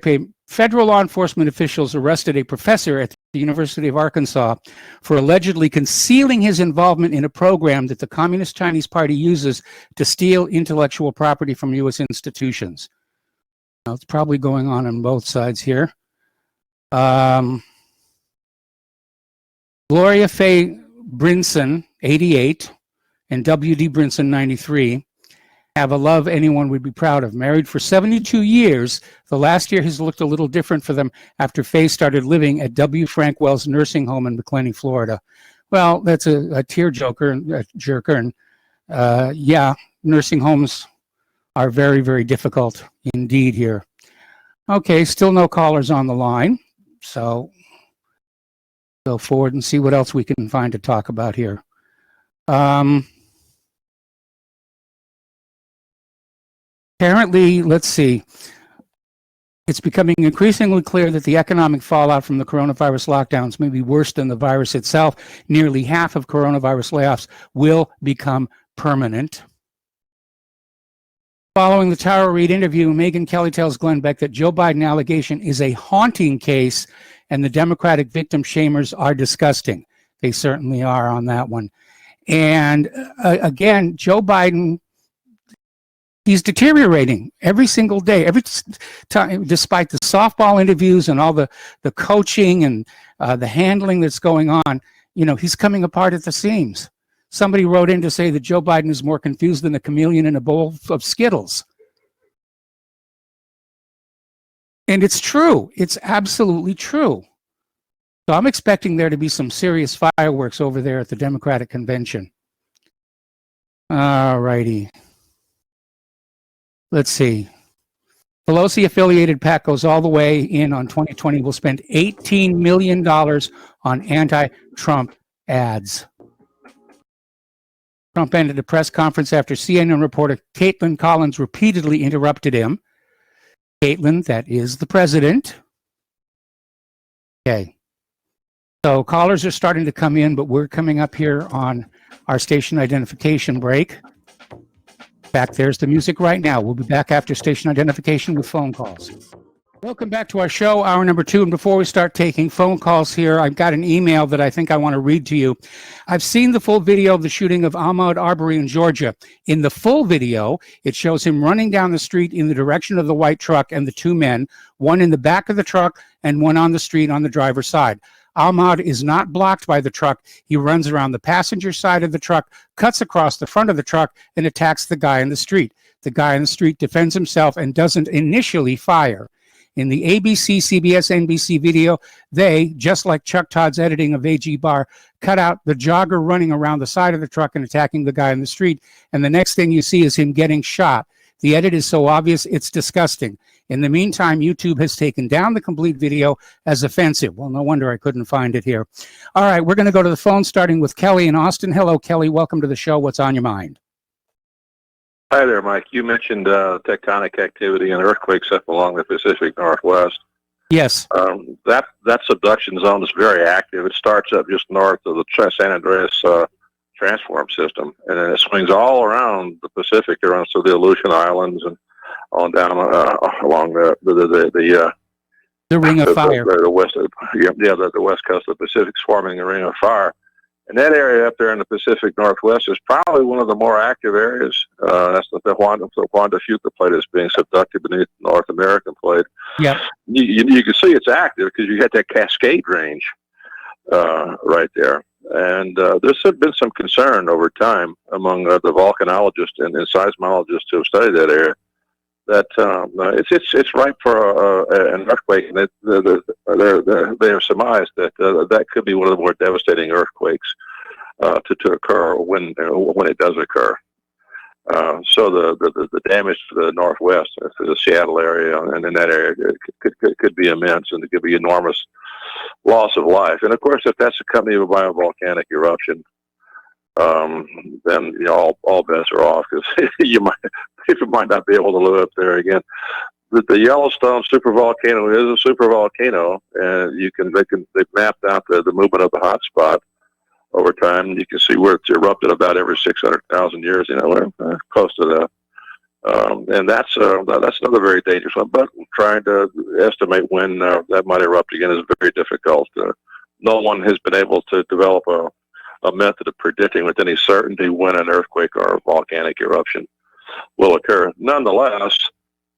federal law enforcement officials arrested a professor at the University of Arkansas for allegedly concealing his involvement in a program that the Communist Chinese Party uses to steal intellectual property from U.S. institutions. Now, it's probably going on both sides here. Gloria Faye Brinson, 88, and W.D. Brinson, 93, have a love anyone would be proud of. Married for 72 years, the last year has looked a little different for them after Faye started living at W. Frank Wells Nursing Home in McLean, Florida. Well, that's a tearjerker, and yeah, nursing homes are very, very difficult indeed here. Okay, still no callers on the line, so go forward and see what else we can find to talk about here. Apparently, let's see. It's becoming increasingly clear that the economic fallout from the coronavirus lockdowns may be worse than the virus itself. Nearly half of coronavirus layoffs will become permanent. Following the Tara Reid interview, Megyn Kelly tells Glenn Beck that Joe Biden allegation is a haunting case and the Democratic victim shamers are disgusting. They certainly are on that one. And again, Joe Biden, he's deteriorating every single day, every time, despite the softball interviews and all the coaching and the handling that's going on. You know, he's coming apart at the seams. Somebody wrote in to say that Joe Biden is more confused than a chameleon in a bowl of Skittles. And it's true. It's absolutely true. So I'm expecting there to be some serious fireworks over there at the Democratic convention. All righty. Let's see. Pelosi-affiliated PAC goes all the way in on 2020. Will spend $18 million on anti-Trump ads. Trump ended a press conference after CNN reporter Caitlin Collins repeatedly interrupted him. Caitlin, that is the president. Okay. So callers are starting to come in, but we're coming up here on our station identification break. Back there's the music right now. We'll be back after station identification with phone calls. Welcome back to our show, hour number 2. And before we start taking phone calls here, I've got an email that I think I want to read to you. I've seen the full video of the shooting of Ahmad Arbor in Georgia. In the full video, it shows him running down the street in the direction of the white truck and the two men, one in the back of the truck and one on the street on the driver's side. Ahmad is not blocked by the truck. He runs around the passenger side of the truck, cuts across the front of the truck, and attacks the guy in the street. The guy in the street defends himself and doesn't initially fire. In the ABC, CBS, NBC video, they, just like Chuck Todd's editing of AG Barr, cut out the jogger running around the side of the truck and attacking the guy in the street. And the next thing you see is him getting shot. The edit is so obvious, it's disgusting. In the meantime, YouTube has taken down the complete video as offensive. Well, no wonder I couldn't find it here. All right, we're going to go to the phone, starting with Kelly in Austin. Hello, Kelly. Welcome to the show. What's on your mind? Hi there, Mike. You mentioned tectonic activity and earthquakes up along the Pacific Northwest. Yes. That subduction zone is very active. It starts up just north of the San Andreas transform system, and then it swings all around the Pacific. It runs through the Aleutian Islands and on down along the Ring of Fire. The west, the west coast of the Pacific, swarming the Ring of Fire. And that area up there in the Pacific Northwest is probably one of the more active areas. That's the Juan de Fuca plate is being subducted beneath the North American plate. Yeah. You can see it's active because you got that Cascade Range right there. And there's been some concern over time among the volcanologists and seismologists who have studied that area that it's ripe for an earthquake, and they have surmised that that could be one of the more devastating earthquakes to occur when it does occur. So the damage to the northwest, to the Seattle area, and in that area could be immense, and it could be enormous loss of life. And of course, if that's accompanied by a volcanic eruption, then all bets are off, because you might not be able to live up there again. The Yellowstone supervolcano is a supervolcano, and they've mapped out the movement of the hot spot over time. You can see where it's erupted about every 600,000 years. Close to that. And that's another very dangerous one. But trying to estimate when that might erupt again is very difficult. No one has been able to develop a method of predicting with any certainty when an earthquake or a volcanic eruption will occur. Nonetheless,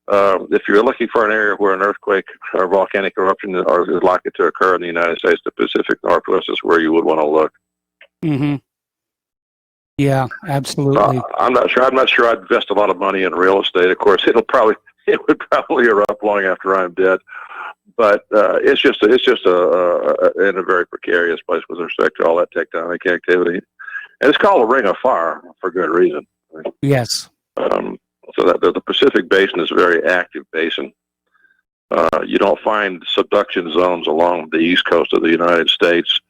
if you're looking for an area where an earthquake or volcanic eruption is likely to occur in the United States, the Pacific Northwest is where you would want to look. Mm-hmm. Yeah, absolutely. I'm not sure I'd invest a lot of money in real estate. Of course, it would probably erupt long after I'm dead. But it's just in a very precarious place with respect to all that tectonic activity, and it's called a Ring of Fire for good reason. Yes. So that the Pacific Basin is a very active basin. You don't find subduction zones along the east coast of the United States,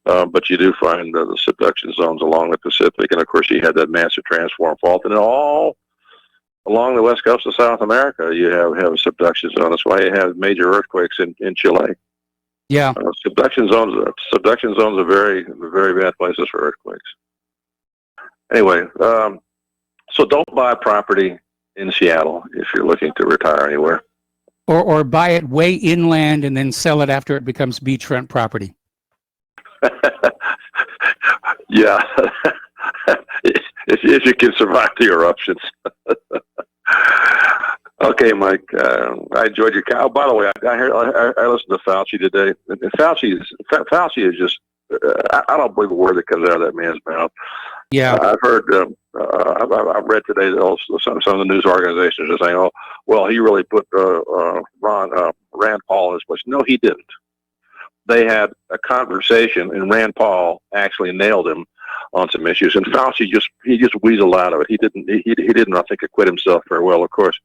but you do find the subduction zones along the Pacific. And of course, you had that massive transform fault, and it all along the west coast of South America, you have a subduction zone. That's why you have major earthquakes in Chile. Yeah. Subduction zones are very, very bad places for earthquakes. Anyway, so don't buy property in Seattle if you're looking to retire anywhere. Or buy it way inland and then sell it after it becomes beachfront property. Yeah, if you can survive the eruptions. Okay, Mike. I enjoyed your cow. By the way, I listened to Fauci today, and Fauci is just. I don't believe a word that comes out of that man's mouth. Yeah, I've heard. I've read today that also some of the news organizations are saying, "Oh, well, he really put Rand Paul in his place." No, he didn't. They had a conversation, and Rand Paul actually nailed him on some issues, and Fauci just weaseled out of it. He didn't, I think, acquit himself very well. Of course,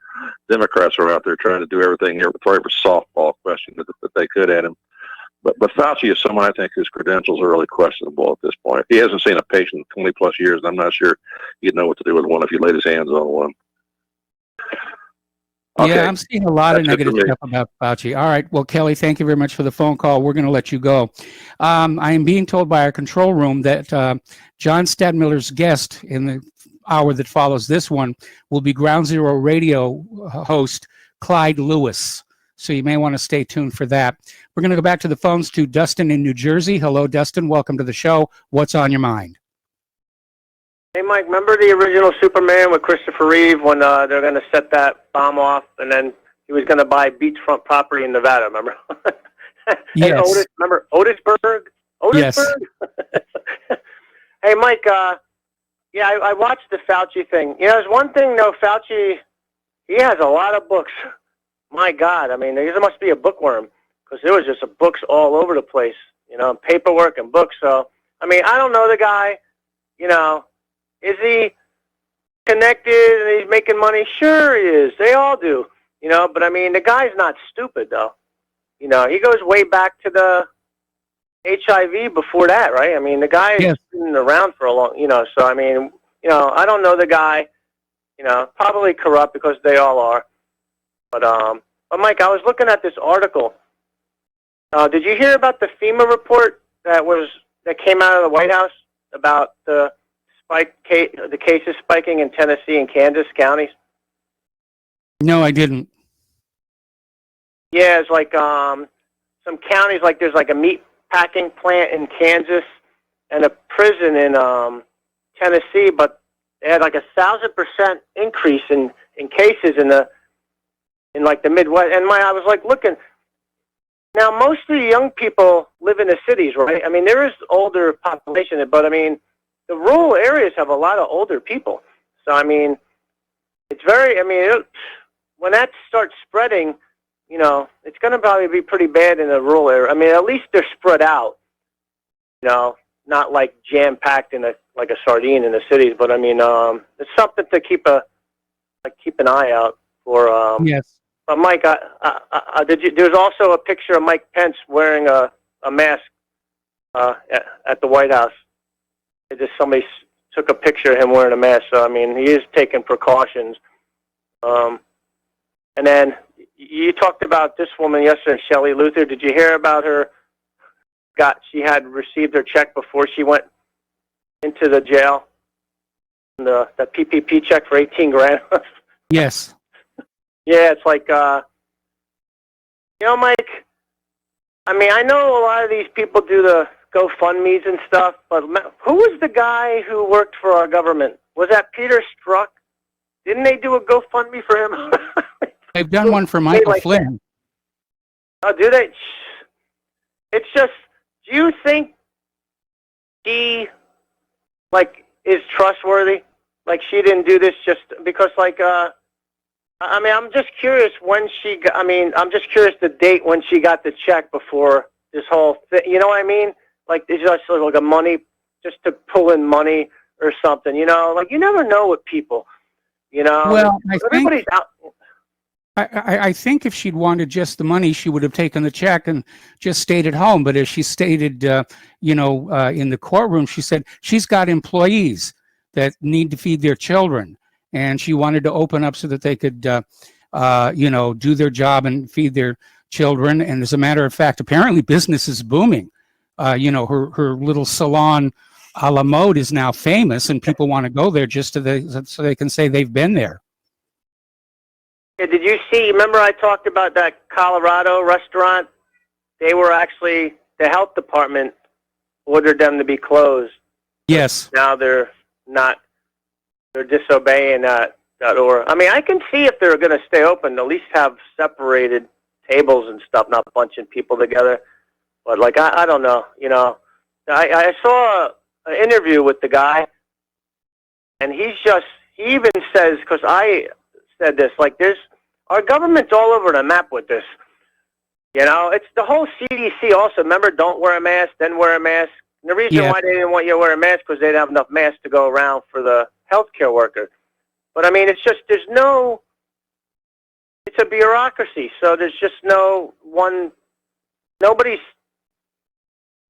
Democrats are out there trying to do everything, every softball question that they could at him. But Fauci is someone I think whose credentials are really questionable at this point. He hasn't seen a patient in 20 plus years, and I'm not sure he'd know what to do with one if he laid his hands on one. Okay. Yeah, I'm seeing a lot of negative stuff about Fauci. All right. Well, Kelly, thank you very much for the phone call. We're going to let you go. I am being told by our control room that John Stadmiller's guest in the hour that follows this one will be Ground Zero radio host Clyde Lewis. So you may want to stay tuned for that. We're going to go back to the phones to Dustin in New Jersey. Hello, Dustin. Welcome to the show. What's on your mind? Hey, Mike, remember the original Superman with Christopher Reeve when they're going to set that bomb off and then he was going to buy beachfront property in Nevada, remember? Yes. Remember Otisburg? Yes. Hey, Mike, yeah, I watched the Fauci thing. You know, there's one thing, though, Fauci, he has a lot of books. My God, I mean, there must be a bookworm because there was just books all over the place, you know, paperwork and books. So, I mean, I don't know the guy, you know. Is he connected and he's making money? Sure he is. They all do, you know. But, I mean, the guy's not stupid, though. You know, he goes way back to the HIV before that, right? I mean, the guy has been around for a long, you know. So, I mean, you know, I don't know the guy, you know, probably corrupt because they all are. But Mike, I was looking at this article. Did you hear about the FEMA report that came out of the White House about the cases spiking in Tennessee and Kansas counties? No, I didn't. Yeah, it's like some counties, like there's like a meat packing plant in Kansas and a prison in Tennessee, but they had like 1,000% increase in cases in like the Midwest. And I was like looking. Now, most of the young people live in the cities, right? I mean, there is older population, but I mean, the rural areas have a lot of older people. So, I mean, it's very, I mean, when that starts spreading, you know, it's going to probably be pretty bad in the rural area. I mean, at least they're spread out, you know, not like jam-packed in like a sardine in the cities. But, I mean, it's something to keep an eye out for. Yes. But Mike, there's also a picture of Mike Pence wearing a mask at the White House. Somebody took a picture of him wearing a mask. So I mean, he is taking precautions. And then you talked about this woman yesterday, Shelley Luther. Did you hear about her? She had received her check before she went into the jail. The PPP check for $18,000. Yes. Yeah, it's like, you know, Mike, I mean, I know a lot of these people do the GoFundMes and stuff, but who was the guy who worked for our government? Was that Peter Strzok? Didn't they do a GoFundMe for him? They've done one for Michael Flynn. Oh, do they? It's just, do you think he, like, is trustworthy? Like, she didn't do this just because, like, I mean, I'm just curious I'm just curious the date when she got the check before this whole thing. You know what I mean? Like, it's just like a money, just to pull in money or something, you know? Like, you never know with people, you know? Well, everybody's out. I think if she'd wanted just the money, she would have taken the check and just stayed at home. But as she stated, you know, in the courtroom, she said she's got employees that need to feed their children. and she wanted to open up so that they could, do their job and feed their children. And as a matter of fact, apparently business is booming. Her little salon a la mode is now famous, and people want to go there just so they can say they've been there. Yeah, did you see, remember I talked about that Colorado restaurant? They were actually, the health department ordered them to be closed. Yes. Now they're not, they're disobeying that order. I mean, I can see if they're going to stay open, at least have separated tables and stuff, not bunching people together. But, like, I don't know, I saw an interview with the guy, and he even says, because I said this, like, our government's all over the map with this. It's the whole CDC also. Remember, don't wear a mask, then wear a mask. And the reason why they didn't want you to wear a mask because they didn't have enough masks to go around for the healthcare worker. But, I mean, it's just, it's a bureaucracy. So there's just nobody's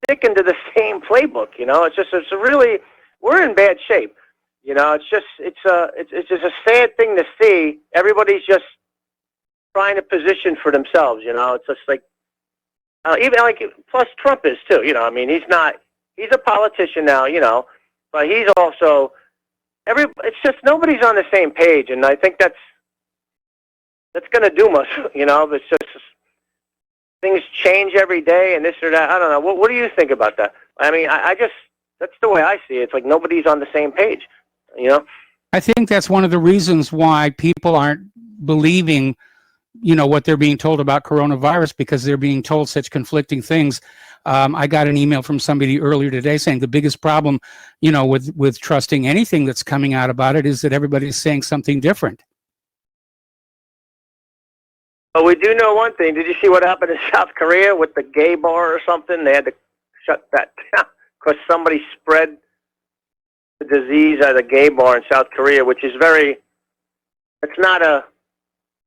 sticking to the same playbook, it's really, we're in bad shape. It's just a sad thing to see. Everybody's just trying to position for themselves, it's just like, even like, plus Trump is too, I mean, he's a politician now, but he's also, it's just nobody's on the same page. And I think that's going to doom us, it's just, things change every day and this or that. I don't know. What do you think about that? I mean, I just, that's the way I see it. It's like nobody's on the same page, I think that's one of the reasons why people aren't believing, what they're being told about coronavirus, because they're being told such conflicting things. I got an email from somebody earlier today saying the biggest problem, with trusting anything that's coming out about it is that everybody's saying something different. But we do know one thing. Did you see what happened in South Korea with the gay bar or something? They had to shut that down because somebody spread the disease at a gay bar in South Korea, which is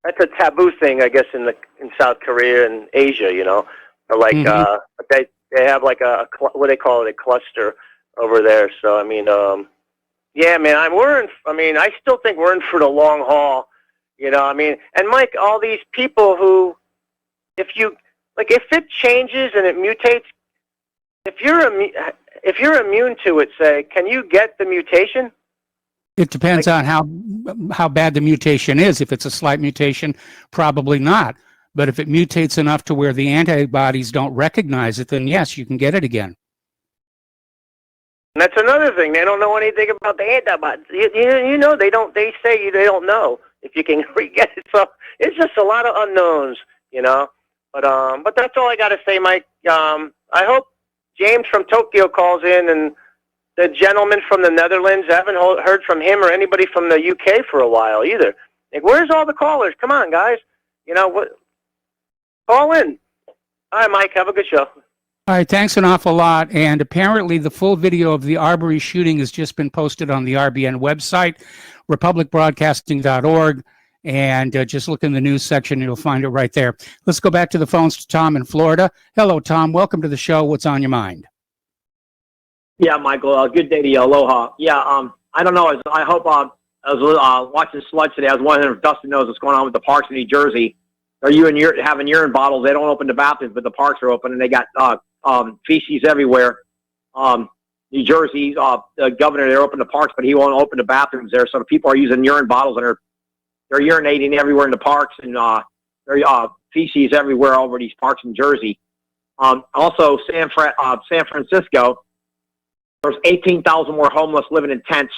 that's a taboo thing, I guess, in South Korea and Asia, Or like, they have like what they call it, a cluster over there. So, I mean, yeah, man, I still think we're in for the long haul. I mean, and Mike, all these people who, if it changes and it mutates, if you're immune to it, say, can you get the mutation? It depends on how bad the mutation is. If it's a slight mutation, probably not. But if it mutates enough to where the antibodies don't recognize it, then yes, you can get it again. And that's another thing. They don't know anything about the antibodies. They don't. They say they don't know if you can re-get it. So it's just a lot of unknowns, But that's all I got to say, Mike. I hope James from Tokyo calls in, and the gentleman from the Netherlands. I haven't heard from him or anybody from the UK for a while either. Like, where's all the callers? Come on, guys. What? Call in. All right, Mike. Have a good show. All right, thanks an awful lot. And apparently the full video of the Arbor shooting has just been posted on the RBN website, republicbroadcasting.org, and just look in the news section, you'll find it right there. Let's go back to the phones to Tom in Florida. Hello, Tom. Welcome to the show. What's on your mind? Yeah, Michael. Good day to you. Aloha. Yeah, I don't know. I hope I was watching Sludge today. I was wondering if Dustin knows what's going on with the parks in New Jersey. Are you having urine bottles? They don't open the bathrooms, but the parks are open, and they got feces everywhere. New Jersey, the governor, they're open the parks, but he won't open the bathrooms there. So the people are using urine bottles, and they're urinating everywhere in the parks, and there feces everywhere over these parks in Jersey. Also, San Francisco, there's 18,000 more homeless living in tents.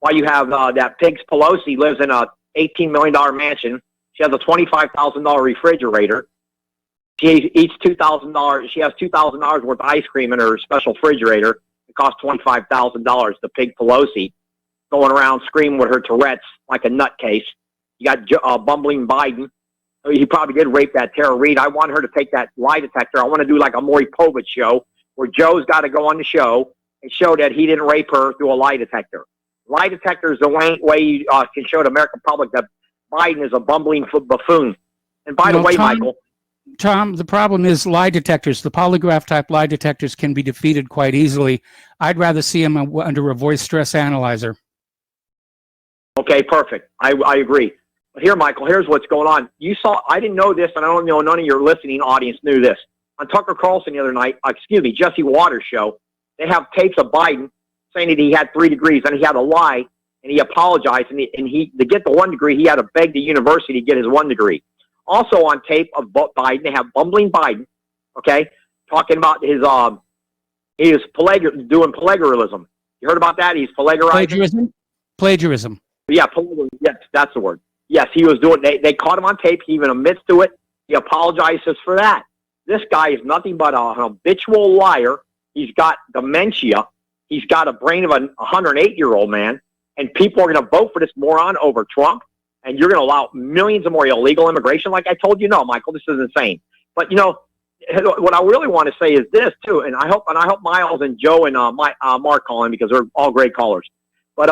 While you have that Pigs Pelosi lives in a $18 million mansion. She has a $25,000 refrigerator. She eats $2,000. She has $2,000 worth of ice cream in her special refrigerator. It costs $25,000. The Pig Pelosi going around screaming with her Tourette's like a nutcase. You got bumbling Biden. He probably did rape that Tara Reid. I want her to take that lie detector. I want to do like a Maury Povich show where Joe's got to go on the show and show that he didn't rape her through a lie detector. Lie detector is the way you can show the American public that Biden is a bumbling buffoon. And by the way, Michael. Tom, the problem is lie detectors. The polygraph type lie detectors can be defeated quite easily. I'd rather see them under a voice stress analyzer. Okay, perfect. I agree. But here, Michael, here's what's going on. I didn't know this, and I don't know none of your listening audience knew this. On Tucker Carlson the other night, Jesse Waters' show, they have tapes of Biden saying that he had 3 degrees, and he had to lie, and he apologized, and he to get the 1 degree, he had to beg the university to get his 1 degree. Also on tape of Biden, they have bumbling Biden, okay, talking about he is doing plagiarism. You heard about that? He's plagiarizing. Plagiarism. Yeah, yes, that's the word. Yes, he was doing. They caught him on tape. He even admits to it. He apologizes for that. This guy is nothing but an habitual liar. He's got dementia. He's got a brain of a 108-year-old man. And people are going to vote for this moron over Trump. And you're going to allow millions of more illegal immigration. Like I told you, no, Michael, this is insane. But what I really want to say is this too. And I hope Miles and Joe and Mark call in because they're all great callers. But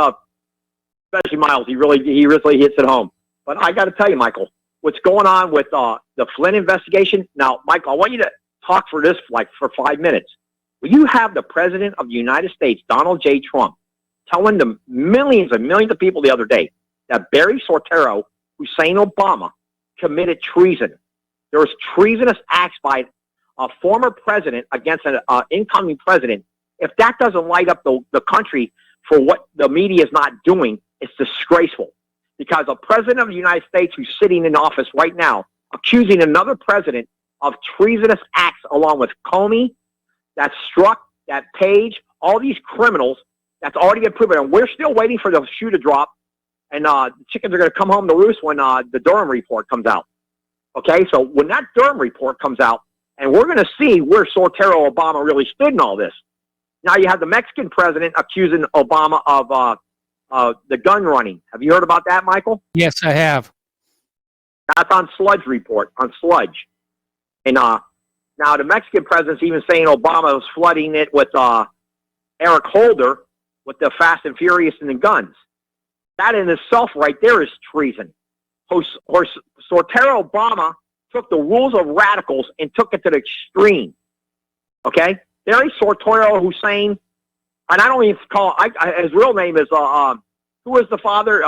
especially Miles, he really hits it home. But I got to tell you, Michael, what's going on with the Flynn investigation? Now, Michael, I want you to talk for 5 minutes. Will you have the President of the United States, Donald J. Trump, telling the millions and millions of people the other day that Barry Soetoro, Hussein Obama, committed treason? There was treasonous acts by a former president against an incoming president. If that doesn't light up the country for what the media is not doing, it's disgraceful. Because a president of the United States who's sitting in office right now, accusing another president of treasonous acts along with Comey, that Strzok, that Page, all these criminals, that's already been proven. And we're still waiting for the shoe to drop. And the chickens are going to come home to roost when the Durham report comes out. Okay, so when that Durham report comes out, and we're going to see where Soetoro Obama really stood in all this. Now you have the Mexican president accusing Obama of the gun running. Have you heard about that, Michael? Yes, I have. That's on Sludge report, on Sludge. And now the Mexican president's even saying Obama was flooding it with Eric Holder with the Fast and Furious and the guns. That in itself right there is treason. Soetoro Obama took the rules of radicals and took it to the extreme. Okay? There is Soetoro Hussein, and I don't even call his real name is who is the father?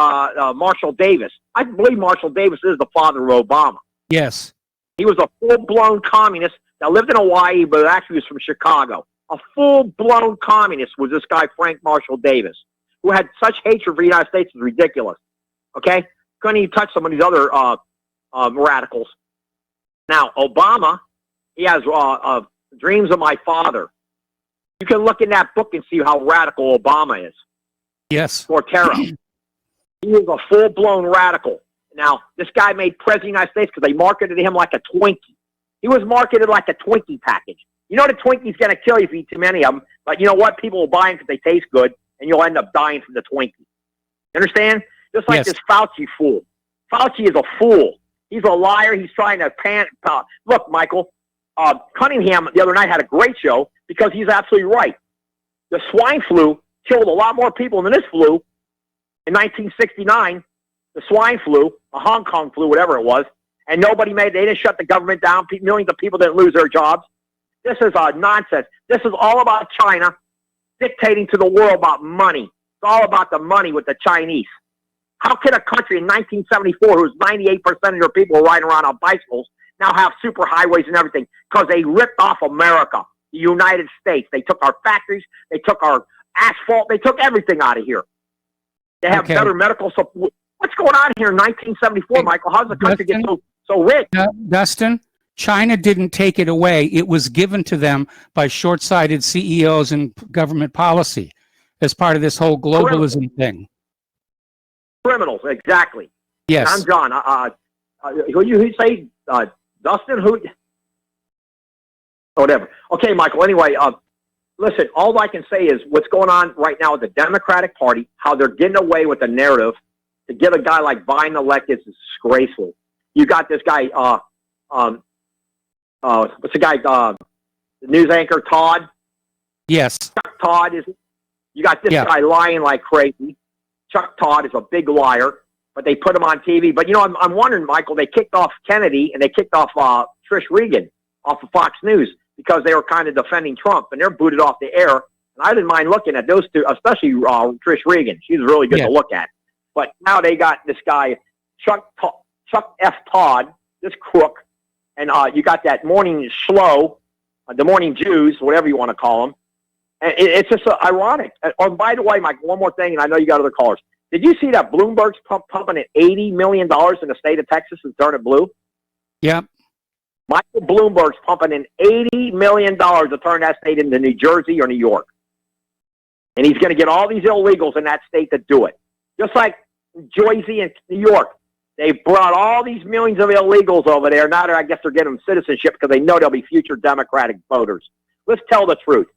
Marshall Davis. I believe Marshall Davis is the father of Obama. Yes. He was a full-blown communist that lived in Hawaii, but actually was from Chicago. A full-blown communist was this guy, Frank Marshall Davis, who had such hatred for the United States. It's ridiculous. Okay? Couldn't even touch some of these other radicals. Now, Obama, he has Dreams of My Father. You can look in that book and see how radical Obama is. Yes. Soetoro. He was a full-blown radical. Now, this guy made president of the United States because they marketed him like a Twinkie. He was marketed like a Twinkie package. You know the Twinkie's going to kill you if you eat too many of them, but you know what? People will buy them because they taste good, and you'll end up dying from the Twinkie. You understand? Just like this Fauci fool. Fauci is a fool. He's a liar. He's trying to look, Michael, Cunningham the other night had a great show because he's absolutely right. The swine flu killed a lot more people than this flu in 1969. The swine flu, the Hong Kong flu, whatever it was, and they didn't shut the government down. Millions of people didn't lose their jobs. This is nonsense. This is all about China dictating to the world about money. It's all about the money with the Chinese. How can a country in 1974, whose 98% of their people were riding around on bicycles, now have super highways and everything? Because they ripped off America, the United States. They took our factories. They took our asphalt. They took everything out of here. They have better medical support. What's going on here in 1974, Michael? How does the country get so rich? Dustin, China didn't take it away. It was given to them by short-sighted CEOs and government policy as part of this whole globalism thing. Criminals, exactly. Yes. I'm John. Who you say? Dustin? Who? Whatever. Okay, Michael. Anyway, listen, all I can say is what's going on right now with the Democratic Party, how they're getting away with the narrative to get a guy like Biden elected is disgraceful. You got this guy, what's the guy, the news anchor, Todd? Yes. Chuck Todd you got this guy lying like crazy. Chuck Todd is a big liar, but they put him on TV. But, I'm wondering, Michael, they kicked off Kennedy and they kicked off Trish Regan off of Fox News because they were kind of defending Trump, and they're booted off the air. And I didn't mind looking at those two, especially Trish Regan. She's really good to look at. But now they got this guy, Chuck F. Todd, this crook, and you got that morning slow, the morning Jews, whatever you want to call them. And it's just ironic. Oh, by the way, Mike, one more thing, and I know you got other callers. Did you see that Bloomberg's pumping in $80 million in the state of Texas and turn it blue? Yep. Michael Bloomberg's pumping in $80 million to turn that state into New Jersey or New York. And he's going to get all these illegals in that state to do it. Just like Jersey and New York. They brought all these millions of illegals over there. Now I guess they're getting them citizenship because they know they'll be future Democratic voters. Let's tell the truth.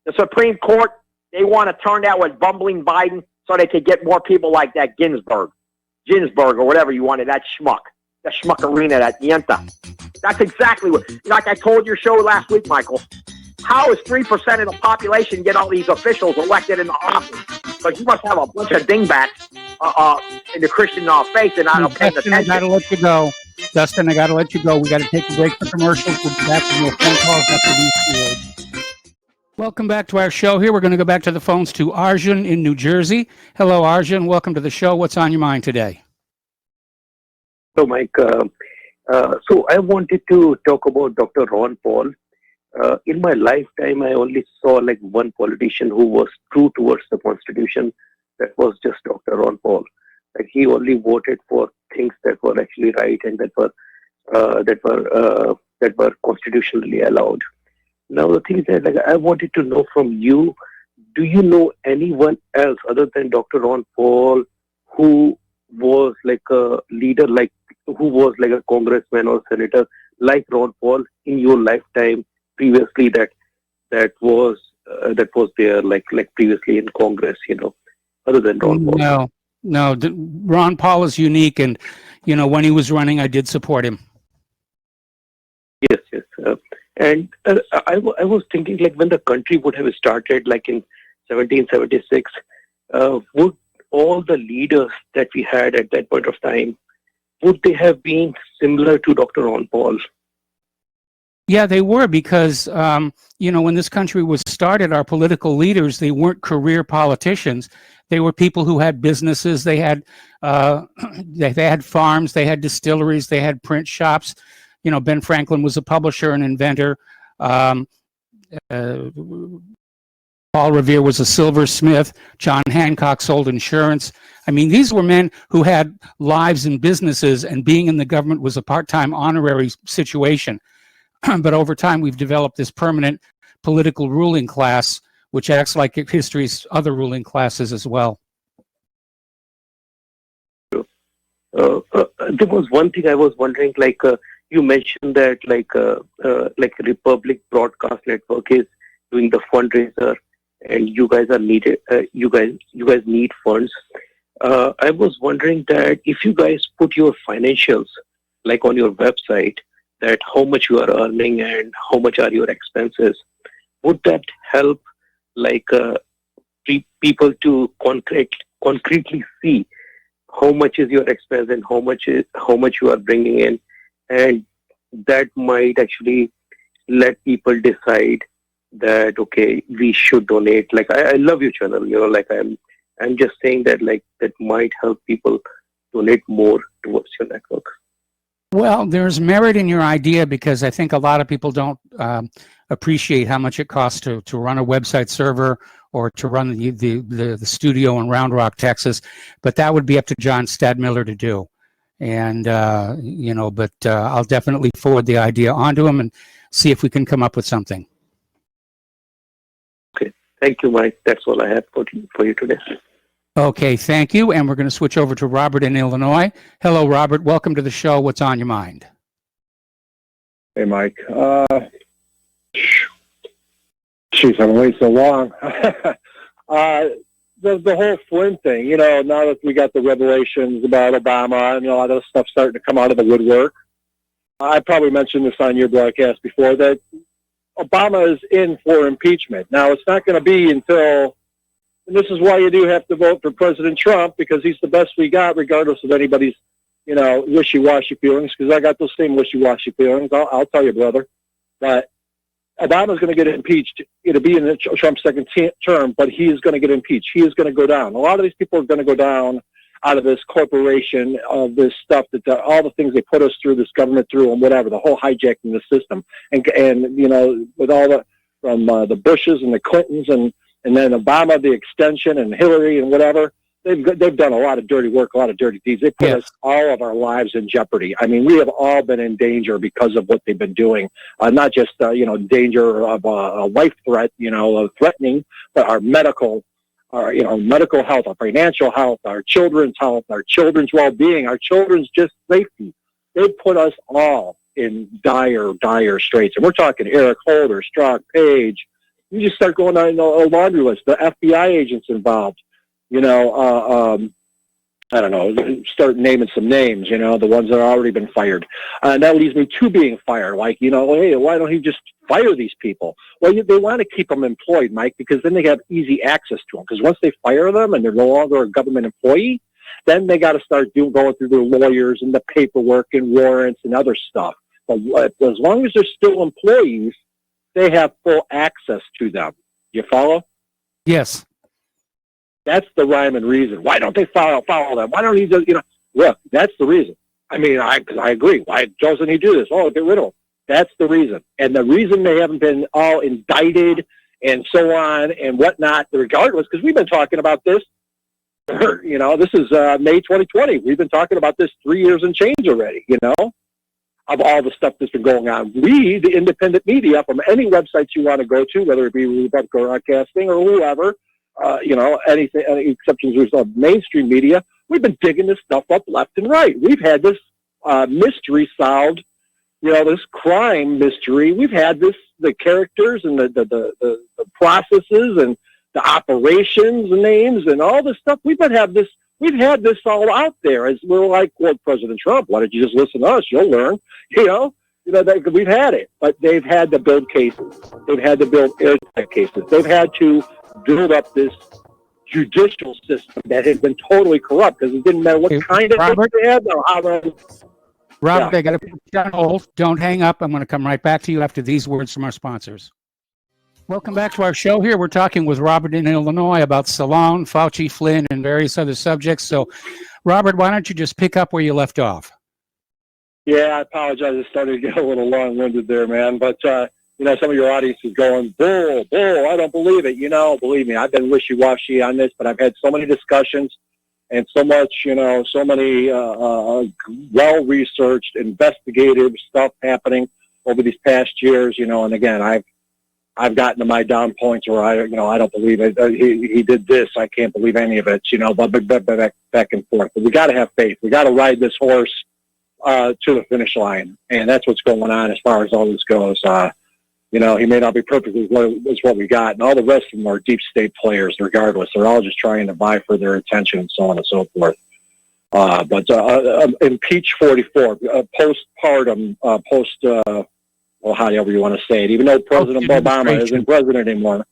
The Supreme Court, they want to turn that with bumbling Biden so they could get more people like that Ginsburg or whatever you wanted, that schmuck. That schmuckarina, that yenta. That's exactly what, like I told your show last week, Michael. How is 3% of the population get all these officials elected into office? Because you must have a bunch of dingbats in the Christian faith and I don't pay attention. Dustin, I got to let you go. Dustin, I got to let you go. We got to take a break for commercials. We'll be back with more phone calls after these words. Welcome back to our show here. We're going to go back to the phones to Arjun in New Jersey. Hello, Arjun. Welcome to the show. What's on your mind today? So, Mike, so I wanted to talk about Dr. Ron Paul. In my lifetime, I only saw like one politician who was true towards the Constitution. That was just Dr. Ron Paul. Like he only voted for things that were actually right and that were constitutionally allowed. Now the thing is that like I wanted to know from you, do you know anyone else other than Dr. Ron Paul who was like a leader, like who was like a congressman or senator like Ron Paul in your lifetime previously that was there like previously in Congress, you know, other than Ron Paul? No. Ron Paul is unique, and you know when he was running, I did support him. Yes. And I was thinking like when the country would have started like in 1776, would all the leaders that we had at that point of time, would they have been similar to Dr. Ron Paul? Yeah, they were because, when this country was started, our political leaders, they weren't career politicians. They were people who had businesses. They had they had farms. They had distilleries. They had print shops. You know, Ben Franklin was a publisher and inventor. Paul Revere was a silversmith. John Hancock sold insurance. I mean, these were men who had lives and businesses, and being in the government was a part-time honorary situation. But over time, we've developed this permanent political ruling class, which acts like history's other ruling classes as well. There was one thing I was wondering, like you mentioned that like Republic Broadcast Network is doing the fundraiser, and you guys are needed. You guys need funds. I was wondering that if you guys put your financials like on your website, that how much you are earning and how much are your expenses, would that help like people to concretely see how much is your expense and how much you are bringing in, and that might actually let people decide that okay, we should donate. Like I love your channel, you know, like I'm just saying that like that might help people donate more towards your network. Well, there's merit in your idea because I think a lot of people don't appreciate how much it costs to run a website server or to run the studio in Round Rock, Texas. But that would be up to John Stadmiller to do. And, I'll definitely forward the idea onto him and see if we can come up with something. Okay. Thank you, Mike. That's all I have for you today. Okay, thank you. And we're going to switch over to Robert in Illinois. Hello, Robert. Welcome to the show. What's on your mind? Hey, Mike. Jeez, I've been waiting so long. The whole Flynn thing, you know, now that we got the revelations about Obama and a lot of stuff starting to come out of the woodwork, I probably mentioned this on your broadcast before, that Obama is in for impeachment. Now, it's not going to be until... And this is why you do have to vote for President Trump, because he's the best we got, regardless of anybody's, you know, wishy-washy feelings, because I got those same wishy-washy feelings. I'll tell you, brother. But Obama's going to get impeached. It'll be in Trump's second term, but he is going to get impeached. He is going to go down. A lot of these people are going to go down out of this corporation, of this stuff, all the things they put us through, this government through, and whatever, the whole hijacking the system. And with all from the Bushes and the Clintons and then Obama, the extension, and Hillary and whatever, they've done a lot of dirty work, a lot of dirty deeds. They put us all of our lives in jeopardy. I mean, we have all been in danger because of what they've been doing. Not just danger of a life threat, of threatening, but our medical health, our financial health, our children's health, our children's well-being, our children's just safety. They've put us all in dire, dire straits. And we're talking Eric Holder, Strzok, Page. You just start going down a laundry list. The FBI agents involved. I don't know, start naming some names, the ones that have already been fired. And that leads me to being fired. Like, hey, why don't you just fire these people? Well, they want to keep them employed, Mike, because then they have easy access to them. Because once they fire them and they're no longer a government employee, then they got to start going through their lawyers and the paperwork and warrants and other stuff. But as long as they're still employees, they have full access to them. You follow? Yes. That's the rhyme and reason. Why don't they follow them? Why don't he just, look, that's the reason. I mean, I agree. Why doesn't he do this? Oh, get rid of him. That's the reason. And the reason they haven't been all indicted and so on and whatnot, regardless, because we've been talking about this, this is May 2020. We've been talking about this 3 years and change already, of all the stuff that's been going on. We, the independent media, from any websites you want to go to, whether it be Republic Broadcasting or whoever, anything, any exceptions of mainstream media, we've been digging this stuff up left and right. We've had this mystery solved, this crime mystery. We've had the characters and the processes and the operations and names and all this stuff. We've had this all out there. As we're like, well, President Trump, why don't you just listen to us? You'll learn. We've had it, but they've had to build cases. They've had to build airtight cases. They've had to build up this judicial system that has been totally corrupt because it didn't matter what kind of thing they had or how they... Robert, I got to put you on hold. Don't hang up. I'm going to come right back to you after these words from our sponsors. Welcome back to our show here. We're talking with Robert in Illinois about Salon, Fauci, Flynn, and various other subjects. So, Robert, why don't you just pick up where you left off? Yeah, I apologize. I started to get a little long-winded there, man. But, some of your audience is going, bull, I don't believe it. Believe me, I've been wishy-washy on this, but I've had so many discussions and so much, so many well-researched, investigative stuff happening over these past years, and again, I've gotten to my down points where I don't believe it. He did this. I can't believe any of it, but back and forth. But we got to have faith. We got to ride this horse to the finish line, and that's what's going on as far as all this goes. He may not be perfect with what we got, and all the rest of them are deep state players. Regardless, they're all just trying to vie for their attention and so on and so forth. Impeach 44, postpartum, however you want to say it, even though President Obama isn't president anymore.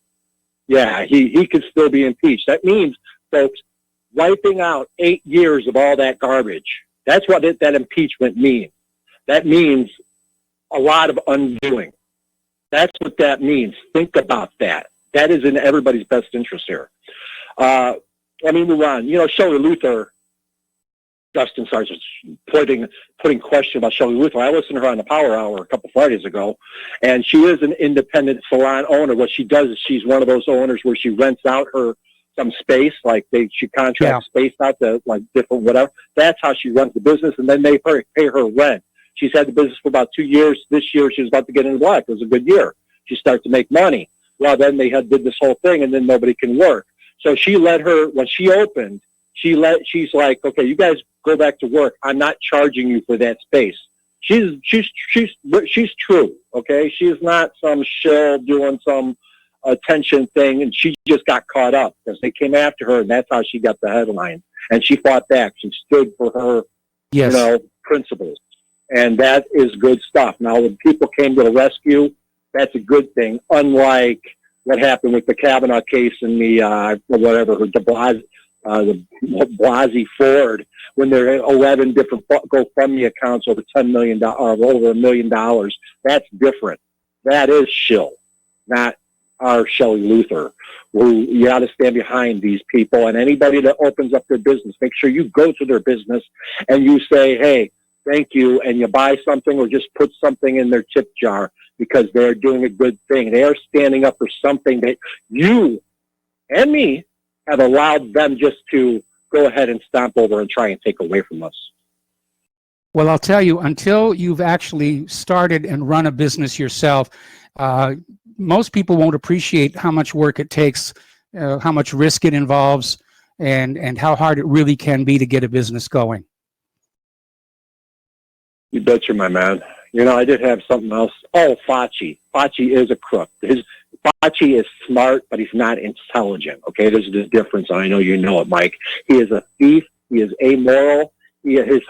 Yeah, he could still be impeached. That means, folks, wiping out 8 years of all that garbage. That's what that impeachment means. That means a lot of undoing. That's what that means. Think about that. That is in everybody's best interest here. Let me move on. Shelley Luther, Dustin starts putting question about Shelley Luther. I listened to her on the Power Hour a couple Fridays ago, and she is an independent salon owner. What she does is she's one of those owners where she rents out some space, like she contracts space out to like different whatever. That's how she runs the business, and then they pay her rent. She's had the business for about 2 years. This year, she was about to get into black. It was a good year. She started to make money. Well, then they did this whole thing, and then nobody can work. So she let her, when she opened, she's like, okay, you guys go back to work. I'm not charging you for that space. She's true, okay? She's not some shill doing some attention thing, and she just got caught up because they came after her, and that's how she got the headline. And she fought back. She stood for her, principles. And that is good stuff. Now, when people came to the rescue, that's a good thing, unlike what happened with the Kavanaugh case and the Blasey Ford, when there are 11 different GoFundMe accounts over $10 million, or over $1 million. That's different. That is shill, not are Shelley Luther. You got to stand behind these people, and anybody that opens up their business, make sure you go to their business and you say, hey, thank you, and you buy something or just put something in their tip jar because they're doing a good thing. They are standing up for something that you and me have allowed them just to go ahead and stomp over and try and take away from us. Well, I'll tell you, until you've actually started and run a business yourself, most people won't appreciate how much work it takes, how much risk it involves, and how hard it really can be to get a business going. You betcha, my man. You know, I did have something else. Oh, Fauci. Fauci is a crook. Fauci is smart, but he's not intelligent. Okay, there's a difference. I know you know it, Mike. He is a thief. He is amoral. His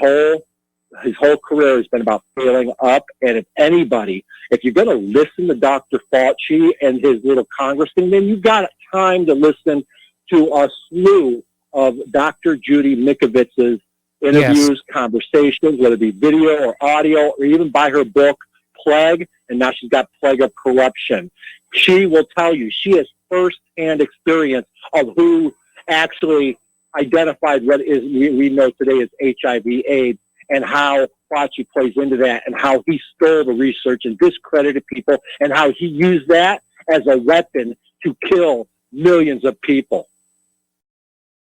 whole career has been about failing up. And if you're going to listen to Dr. Fauci and his little congressman, then you've got time to listen to a slew of Dr. Judy Mikovits's interviews, yes, conversations, whether it be video or audio, or even buy her book, Plague, and now she's got Plague of Corruption. She will tell you, she has first-hand experience of who actually identified what is we know today as HIV/AIDS, and how Fauci plays into that, and how he stole the research and discredited people, and how he used that as a weapon to kill millions of people.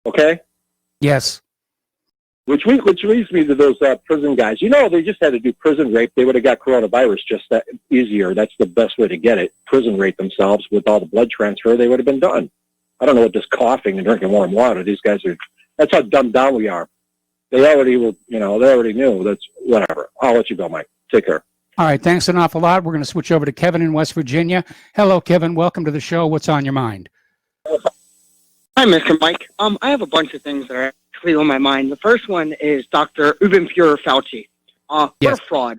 Okay? Yes. Which leads me to those prison guys. You know, they just had to do prison rape. They would have got coronavirus just that easier. That's the best way to get it. Prison rape themselves with all the blood transfer. They would have been done. I don't know what this coughing and drinking warm water. These guys are, that's how dumbed down we are. They already were, they already knew. That's whatever. I'll let you go, Mike. Take care. All right. Thanks an awful lot. We're going to switch over to Kevin in West Virginia. Hello, Kevin. Welcome to the show. What's on your mind? Hi, Mr. Mike. I have a bunch of things that are actually on my mind. The first one is Dr. Ubenfuhrer Fauci. What yes. a fraud.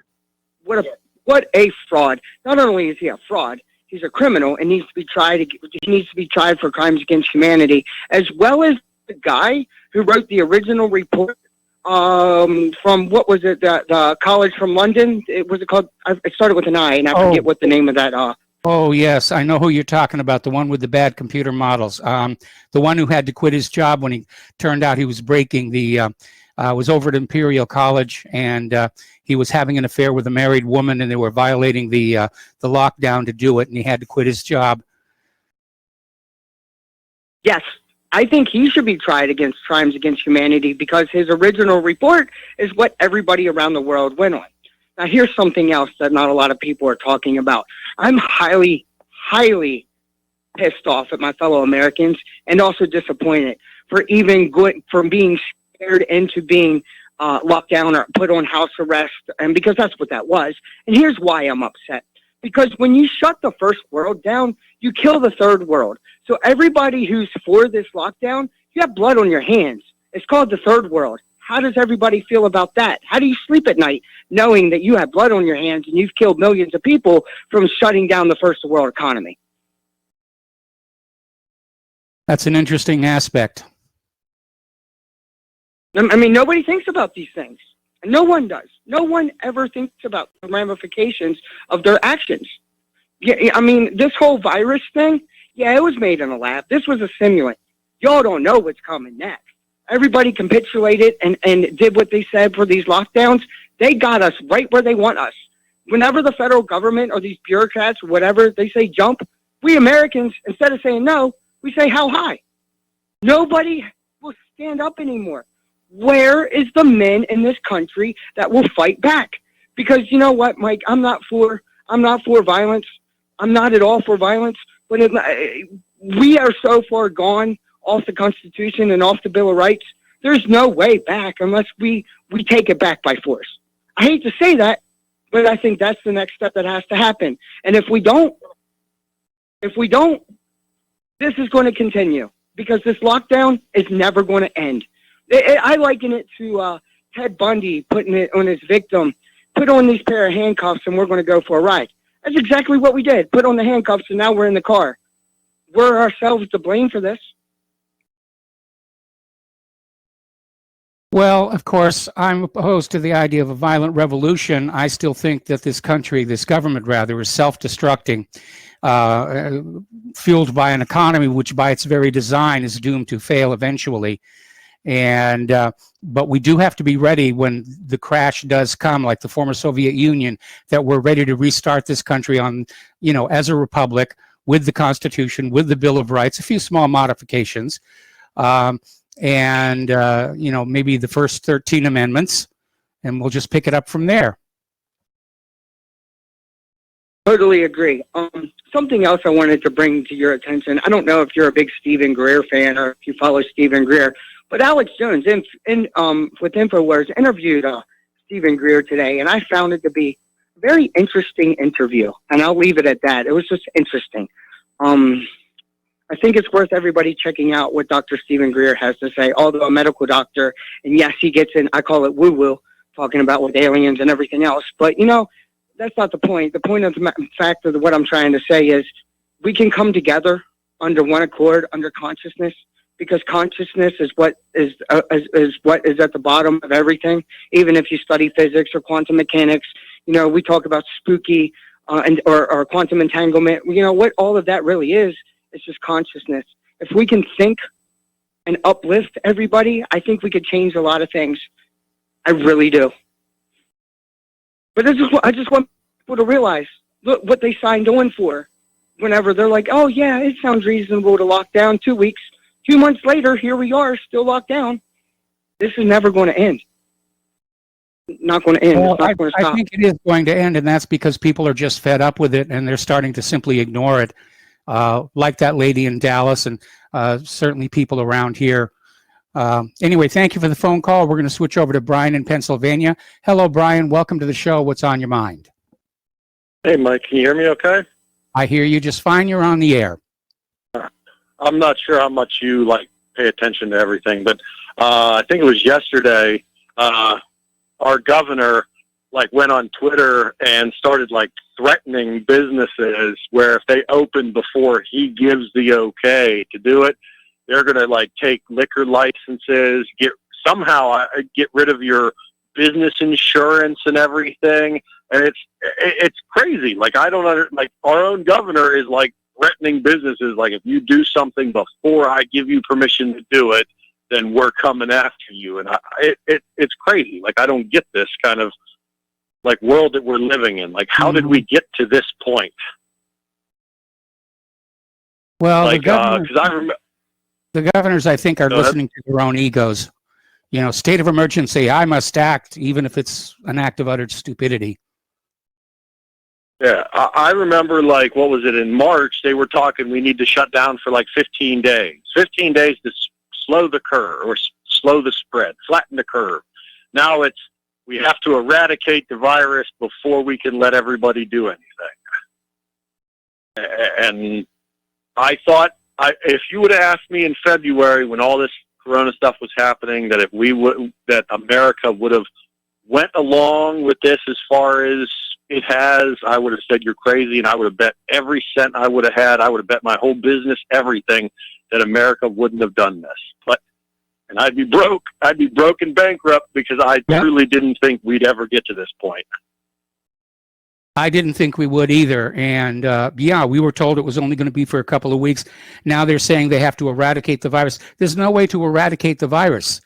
What a fraud. Not only is he a fraud, he's a criminal and needs to be tried for crimes against humanity, as well as the guy who wrote the original report from, what was it, the college from London? It called, it started with an I, and I forget what the name of that Oh, yes. I know who you're talking about, the one with the bad computer models. The one who had to quit his job when he turned out he was breaking was over at Imperial College, and he was having an affair with a married woman, and they were violating the lockdown to do it, and he had to quit his job. Yes. I think he should be tried against crimes against humanity because his original report is what everybody around the world went on. Now, here's something else that not a lot of people are talking about. I'm highly, highly pissed off at my fellow Americans and also disappointed for being scared into being locked down or put on house arrest, and because that's what that was. And here's why I'm upset. Because when you shut the first world down, you kill the third world. So everybody who's for this lockdown, you have blood on your hands. It's called the third world. How does everybody feel about that? How do you sleep at night knowing that you have blood on your hands and you've killed millions of people from shutting down the first world economy? That's an interesting aspect. I mean, nobody thinks about these things. No one does. No one ever thinks about the ramifications of their actions. Yeah, I mean, this whole virus thing, yeah, it was made in a lab. This was a simulant. Y'all don't know what's coming next. Everybody capitulated and did what they said for these lockdowns. They got us right where they want us. Whenever the federal government or these bureaucrats or whatever, they say jump, we Americans, instead of saying no, we say how high. Nobody will stand up anymore. Where is the men in this country that will fight back? Because you know what, Mike, I'm not for violence. I'm not at all for violence. But we are so far gone off the Constitution and off the Bill of Rights. There's no way back unless we take it back by force. I hate to say that, but I think that's the next step that has to happen. And if we don't, this is going to continue because this lockdown is never going to end. I liken it to Ted Bundy putting it on his victim, put on these pair of handcuffs and we're going to go for a ride. That's exactly what we did. Put on the handcuffs and now we're in the car. We're ourselves to blame for this. Well, of course, I'm opposed to the idea of a violent revolution. I still think that this country, this government rather, is self-destructing, fueled by an economy which by its very design is doomed to fail eventually. And but we do have to be ready when the crash does come, like the former Soviet Union, that we're ready to restart this country on, as a republic with the Constitution, with the Bill of Rights, a few small modifications. And maybe the first 13 amendments, and we'll just pick it up from there. Totally agree. Something else I wanted to bring to your attention. I don't know if you're a big Stephen Greer fan or if you follow Stephen Greer, but Alex Jones with InfoWars interviewed Stephen Greer today, and I found it to be a very interesting interview, and I'll leave it at that. It was just interesting. I think it's worth everybody checking out what Dr. Stephen Greer has to say, although a medical doctor, and yes, he gets in, I call it woo-woo, talking about with aliens and everything else. But, that's not the point. The point of the fact of what I'm trying to say is we can come together under one accord, under consciousness, because consciousness is what is at the bottom of everything. Even if you study physics or quantum mechanics, we talk about spooky or quantum entanglement. What all of that really is just consciousness. If we can think and uplift everybody, I think we could change a lot of things. I really do. But I just want people to realize, look what they signed on for. Whenever they're like, oh yeah, it sounds reasonable to lock down 2 weeks. 2 months later, here we are, still locked down. This is never going to end. Not going to end. Well, it's not going to stop. I think it is going to end, and that's because people are just fed up with it, and they're starting to simply ignore it. Like that lady in Dallas, and certainly people around here. Anyway, thank you for the phone call. We're going to switch over to Brian in Pennsylvania. Hello, Brian. Welcome to the show. What's on your mind? Hey, Mike. Can you hear me okay? I hear you just fine. You're on the air. I'm not sure how much you pay attention to everything, but I think it was yesterday, our governor went on Twitter and started threatening businesses where if they open before he gives the okay to do it, they're going to take liquor licenses, get rid of your business insurance and everything. And it's crazy. I don't our own governor is threatening businesses. If you do something before I give you permission to do it, then we're coming after you. And it's crazy. I don't get this kind of world that we're living in. How did we get to this point? Well, the governors, I think, are listening to their own egos. State of emergency, I must act, even if it's an act of utter stupidity. Yeah, I remember, what was it, in March, they were talking we need to shut down for 15 days. 15 days to slow the curve, or slow the spread, flatten the curve. Now it's, we have to eradicate the virus before we can let everybody do anything. And I thought, if you would have asked me in February when all this Corona stuff was happening, that America would have went along with this as far as it has, I would have said you're crazy, and I would have bet every cent I would have had, I would have bet my whole business, everything, that America wouldn't have done this. And I'd be broke. I'd be broke and bankrupt because I truly didn't think we'd ever get to this point. I didn't think we would either. And we were told it was only going to be for a couple of weeks. Now they're saying they have to eradicate the virus. There's no way to eradicate the virus.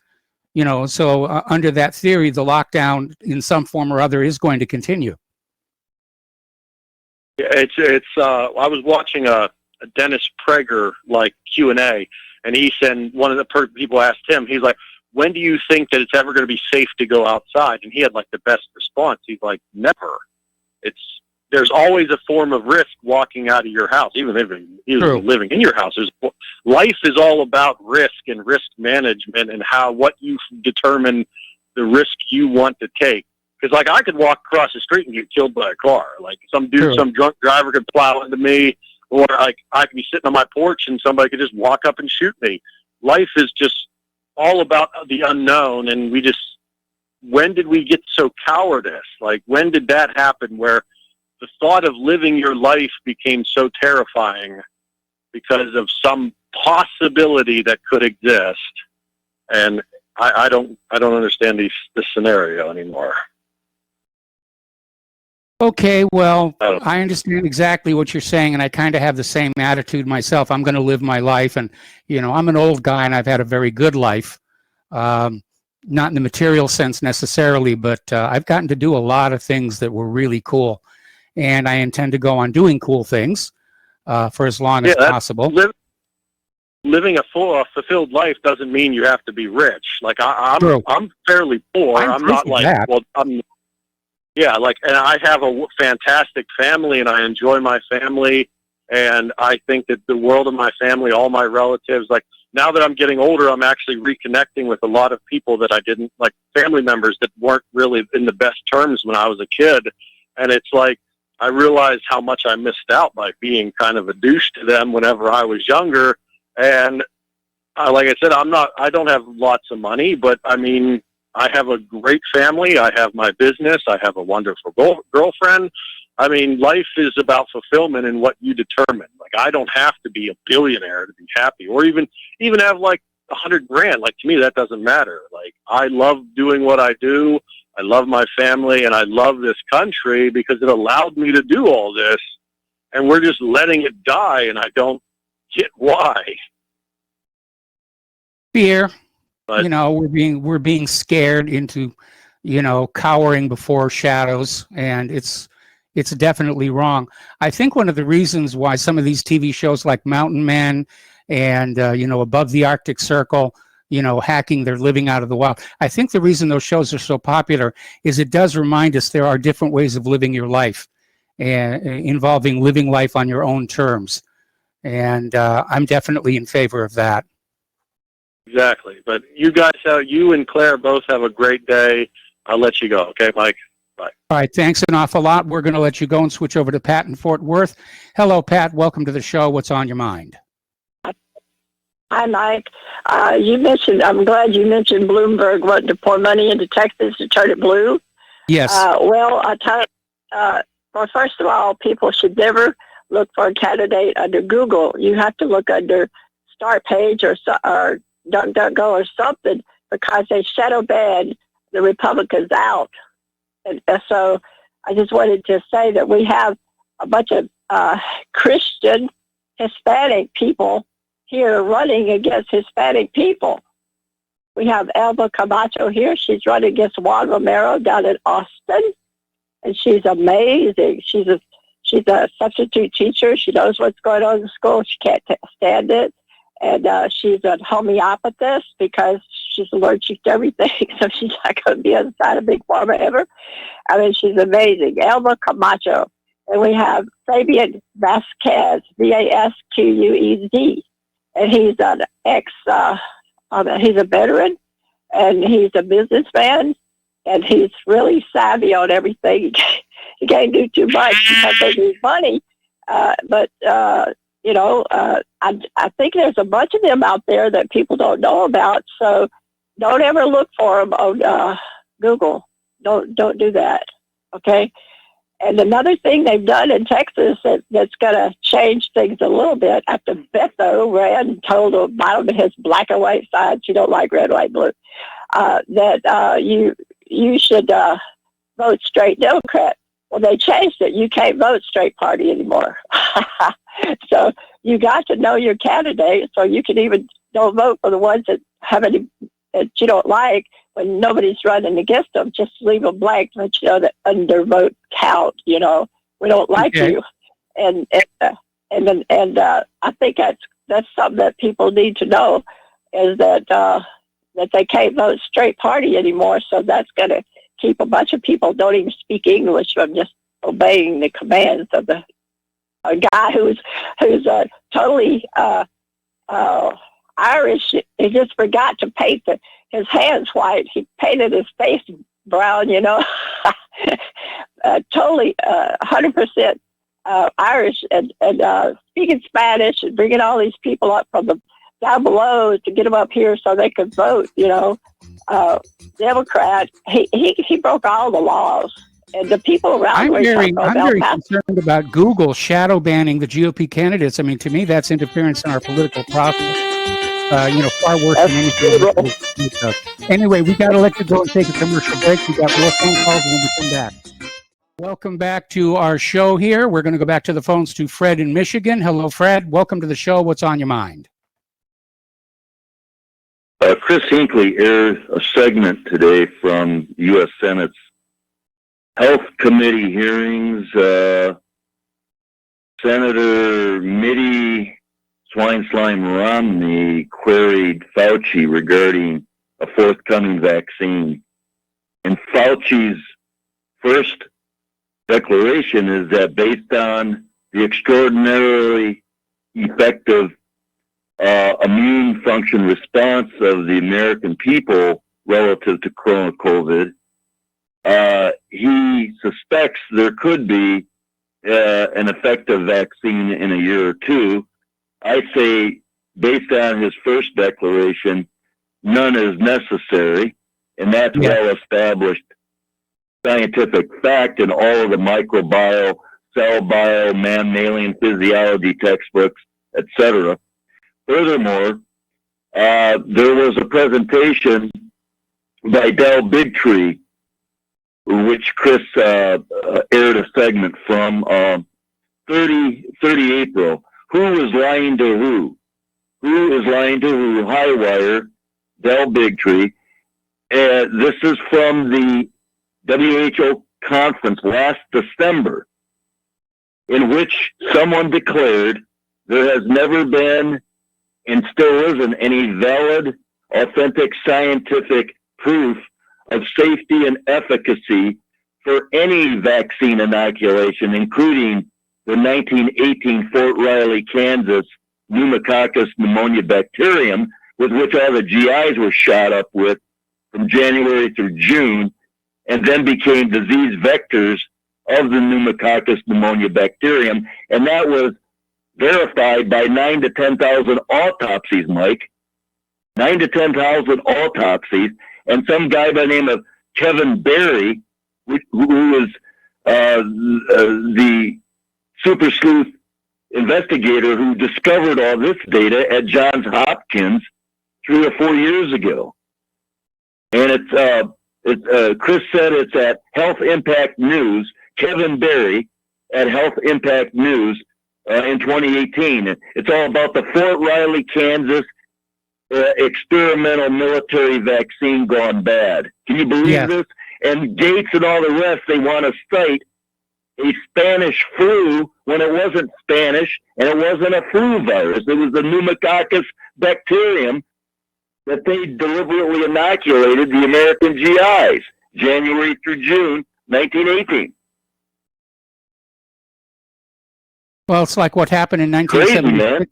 So under that theory, the lockdown in some form or other is going to continue. It's I was watching a Dennis Prager Q&A, and he said, one of the people asked him, he's like, when do you think that it's ever going to be safe to go outside? And he had the best response. He's like, never. There's always a form of risk walking out of your house, even living in your house. Life is all about risk and risk management and what you determine the risk you want to take. Because I could walk across the street and get killed by a car. Some drunk driver could plow into me, or I could be sitting on my porch and somebody could just walk up and shoot me. Life is just all about the unknown, and when did we get so cowardice? When did that happen where the thought of living your life became so terrifying because of some possibility that could exist? And I don't understand this scenario anymore. Okay, well, I understand exactly what you're saying, and I kind of have the same attitude myself. I'm going to live my life, and, you know, I'm an old guy, and I've had a very good life. Not in the material sense necessarily, but I've gotten to do a lot of things that were really cool, and I intend to go on doing cool things for as long as possible. Living a fulfilled life doesn't mean you have to be rich. Like I'm fairly poor. I'm not like and I have a fantastic family, and I enjoy my family, and I think that the world of my family, all my relatives, like now that I'm getting older, I'm actually reconnecting with a lot of people that I didn't like, family members that weren't really in the best terms when I was a kid, and it's like I realized how much I missed out by being kind of a douche to them whenever I was younger. And like I said, I don't have lots of money, but I mean, I have a great family. I have my business. I have a wonderful girlfriend. I mean, life is about fulfillment in what you determine. Like, I don't have to be a billionaire to be happy, or even have like $100,000. Like, to me, that doesn't matter. Like, I love doing what I do. I love my family, and I love this country because it allowed me to do all this. And we're just letting it die, and I don't get why. Fear. But, you know, we're being scared into, you know, cowering before shadows, and it's definitely wrong. I think one of the reasons why some of these TV shows like Mountain Men and you know, Above the Arctic Circle, you know, hacking their living out of the wild, I think the reason those shows are so popular is it does remind us there are different ways of living your life, and involving living life on your own terms. And I'm definitely in favor of that. Exactly. But you guys, you and Claire both have a great day. I'll let you go. Okay, Mike? Bye. All right. Thanks an awful lot. We're going to let you go and switch over to Pat in Fort Worth. Hello, Pat. Welcome to the show. What's on your mind? Hi, Mike. I'm glad you mentioned Bloomberg wanting to pour money into Texas to turn it blue. Yes. Well, first of all, people should never look for a candidate under Google. You have to look under Start Page or DuckDuckGo or something, because they shadow ban the Republicans out. And so I just wanted to say that we have a bunch of Christian Hispanic people here running against Hispanic people. We have Elba Camacho here. She's running against Juan Romero down in Austin, and she's amazing. She's a substitute teacher. She knows what's going on in the school. She can't stand it. And she's a homeopathist because she's allergic to everything, so she's not going to be on the side of Big Pharma ever. I mean, she's amazing. Elba Camacho. And we have Fabian Vasquez, Vasquez, and he's an he's a veteran, and he's a businessman, and he's really savvy on everything. He can't do too much because they need money, but you know, I think there's a bunch of them out there that people don't know about. So don't ever look for them on Google. Don't do that. Okay. And another thing they've done in Texas that's going to change things a little bit, after Beto ran and told Obama his black and white side, you don't like red, white, blue, that you should vote straight Democrat. Well, they changed it. You can't vote straight party anymore. So you got to know your candidate, so you can even don't vote for the ones that that you don't like when nobody's running against them. Just leave them blank, but you know that undervote count. You know, we don't like you, and I think that's something that people need to know, is that they can't vote straight party anymore. So that's going to keep a bunch of people don't even speak English from just obeying the commands of a guy who's totally Irish. He just forgot to paint his hands white. He painted his face brown, you know. Totally 100% Irish, and speaking Spanish, and bringing all these people up from the down below to get them up here so they could vote, you know. Democrat, he broke all the laws. And the people around I'm very concerned about Google shadow banning the GOP candidates. I mean, to me, that's interference in our political process. far worse than anything. Anyway, we got to let you go and take a commercial break. We got more phone calls when we come back. Welcome back to our show here. We're going to go back to the phones to Fred in Michigan. Hello, Fred. Welcome to the show. What's on your mind? Chris Hinckley aired a segment today from U.S. Senate's Health Committee hearings. Senator Mitty Swine Slime Romney queried Fauci regarding a forthcoming vaccine. And Fauci's first declaration is that based on the extraordinarily effective immune function response of the American people relative to COVID, he suspects there could be an effective vaccine in a year or two. I say, based on his first declaration, none is necessary, and that's well-established scientific fact in all of the microbiome, cell bio, mammalian physiology textbooks, etc. Furthermore, there was a presentation by Del Bigtree, which Chris aired a segment from 30 April. Who is lying to who? Who is lying to who? Highwire, Del Bigtree. This is from the WHO conference last December, in which someone declared there has never been and still isn't any valid, authentic scientific proof of safety and efficacy for any vaccine inoculation, including the 1918 Fort Riley, Kansas pneumococcus pneumonia bacterium, with which all the GIs were shot up with from January through June, and then became disease vectors of the pneumococcus pneumonia bacterium. And that was verified by 9,000 to 10,000 autopsies, Mike. 9,000 to 10,000 autopsies. And some guy by the name of Kevin Burry, who was the super sleuth investigator who discovered all this data at Johns Hopkins 3 or 4 years ago. And Chris said it's at Health Impact News, Kevin Burry at Health Impact News in 2018. It's all about the Fort Riley, Kansas experimental military vaccine gone bad. Can you believe this? And Gates and all the rest, they want to cite a Spanish flu when it wasn't Spanish and it wasn't a flu virus. It was the pneumococcus bacterium that they deliberately inoculated the American GIs, January through June 1918. Well, it's like what happened in 1976.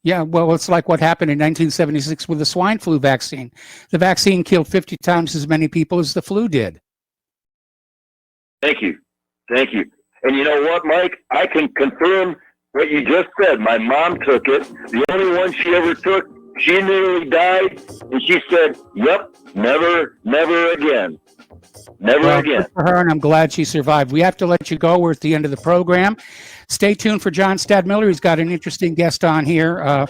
Yeah, well, it's like what happened in 1976 with the swine flu vaccine. The vaccine killed 50 times as many people as the flu did. Thank you. Thank you. And you know what, Mike? I can confirm what you just said. My mom took it. The only one she ever took, she nearly died, and she said, yep, never again. Never again. Good for her, and I'm glad she survived. We have to let you go. We're at the end of the program. Stay tuned for John Stadmiller. He's got an interesting guest on here.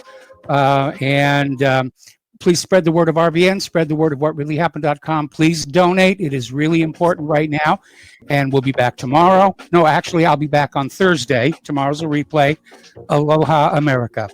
Please spread the word of RVN, spread the word of whatreallyhappened.com. Please donate. It is really important right now. And we'll be back tomorrow. No, actually, I'll be back on Thursday. Tomorrow's a replay. Aloha, America.